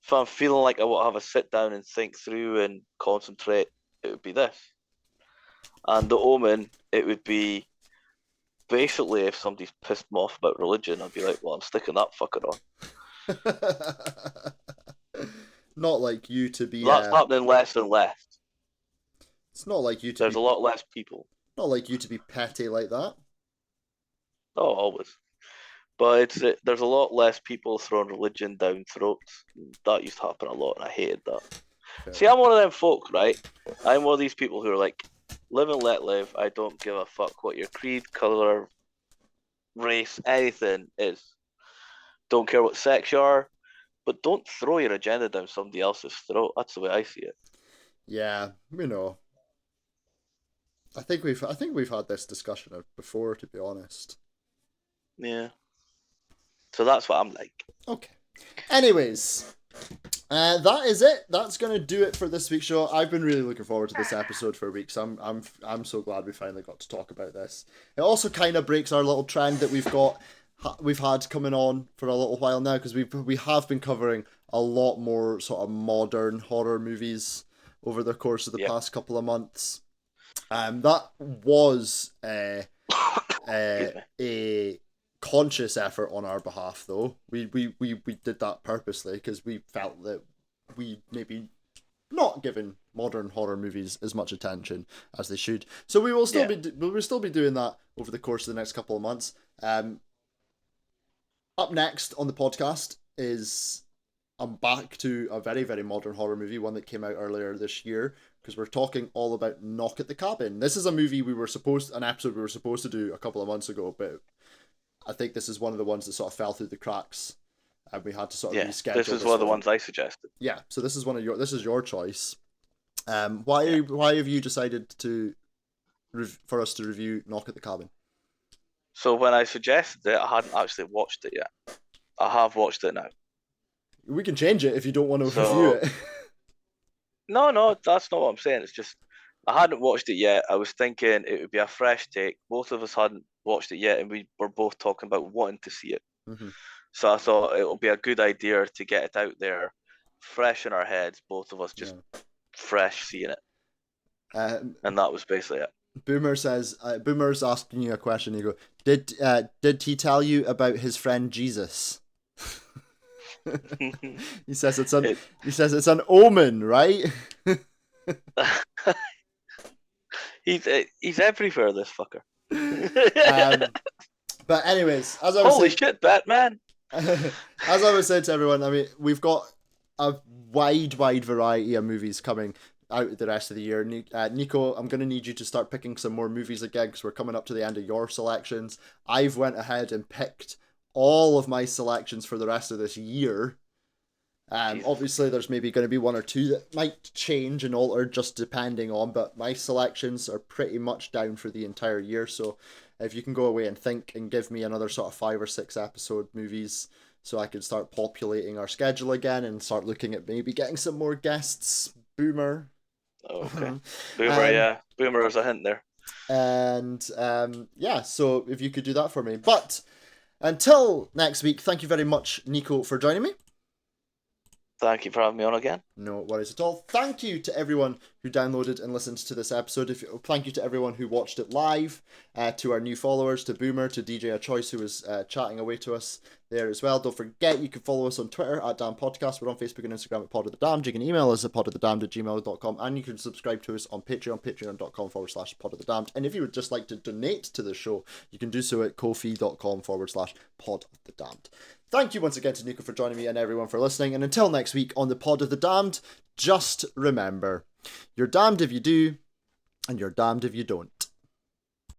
If I'm feeling like I want to have a sit down and think through and concentrate, it would be this. And The Omen, it would be basically if somebody's pissed me off about religion, I'd be like, well, I'm sticking that fucker on. Not like you to be. That's happening less and less. It's not like you to. There's a lot less people. Not like you to be petty like that. Oh, always. But there's a lot less people throwing religion down throats. That used to happen a lot, and I hated that. Okay. See, I'm one of them folk, right? I'm one of these people who are like, live and let live. I don't give a fuck what your creed, colour, race, anything is. Don't care what sex you are, but don't throw your agenda down somebody else's throat. That's the way I see it. Yeah, you know. I think we've had this discussion before, to be honest. Yeah. So that's what I'm like. Okay. Anyways, that is it. That's gonna do it for this week's show. I've been really looking forward to this episode for weeks. I'm so glad we finally got to talk about this. It also kind of breaks our little trend that we've had coming on for a little while now, because we have been covering a lot more sort of modern horror movies over the course of the past couple of months. That was a conscious effort on our behalf, though. We did that purposely because we felt that we maybe not given modern horror movies as much attention as they should. So we will still be doing that over the course of the next couple of months. Up next on the podcast is I'm back to a very, very modern horror movie, one that came out earlier this year, because we're talking all about Knock at the Cabin. This is a movie an episode we were supposed to do a couple of months ago, but I think this is one of the ones that sort of fell through the cracks, and we had to sort of reschedule. This is one of the ones I suggested. Yeah, so this is your choice. Why have you decided for us to review Knock at the Cabin? So when I suggested it, I hadn't actually watched it yet. I have watched it now. We can change it if you don't want to review it. No, that's not what I'm saying. It's just I hadn't watched it yet. I was thinking it would be a fresh take. Both of us hadn't watched it yet, and we were both talking about wanting to see it. Mm-hmm. So I thought it would be a good idea to get it out there, fresh in our heads. Both of us just fresh seeing it, and that was basically it. Boomer says, Boomer's asking you a question. You go, did he tell you about his friend Jesus? He says it's an omen, right? He's everywhere, this fucker. But anyways, holy shit, Batman! As I was saying to everyone, I mean, we've got a wide variety of movies coming out the rest of the year. Nico, I'm going to need you to start picking some more movies again, because we're coming up to the end of your selections. I've went ahead and picked all of my selections for the rest of this year. Obviously there's maybe going to be one or two that might change and alter just depending on, but my selections are pretty much down for the entire year. So if you can go away and think and give me another sort of 5 or 6 episode movies, so I can start populating our schedule again and start looking at maybe getting some more guests. Boomer. Okay. Boomer, Boomer was a hint there. And so if you could do that for me. But until next week, thank you very much, Nico, for joining me. Thank you for having me on again. No worries at all. Thank you to everyone who downloaded and listened to this episode. Thank you to everyone who watched it live, to our new followers, to Boomer, to DJ A Choice, who was chatting away to us. there as well. Don't forget, you can follow us on Twitter at Damn Podcast. We're on Facebook and Instagram at Pod of the Damned. You can email us at podofthedamned@gmail.com, and you can subscribe to us on Patreon, patreon.com/Pod of the Damned. And if you would just like to donate to the show, you can do so at ko-fi.com/Pod of the Damned. Thank you once again to Nico for joining me and everyone for listening. And until next week on the Pod of the Damned, just remember, you're damned if you do, and you're damned if you don't.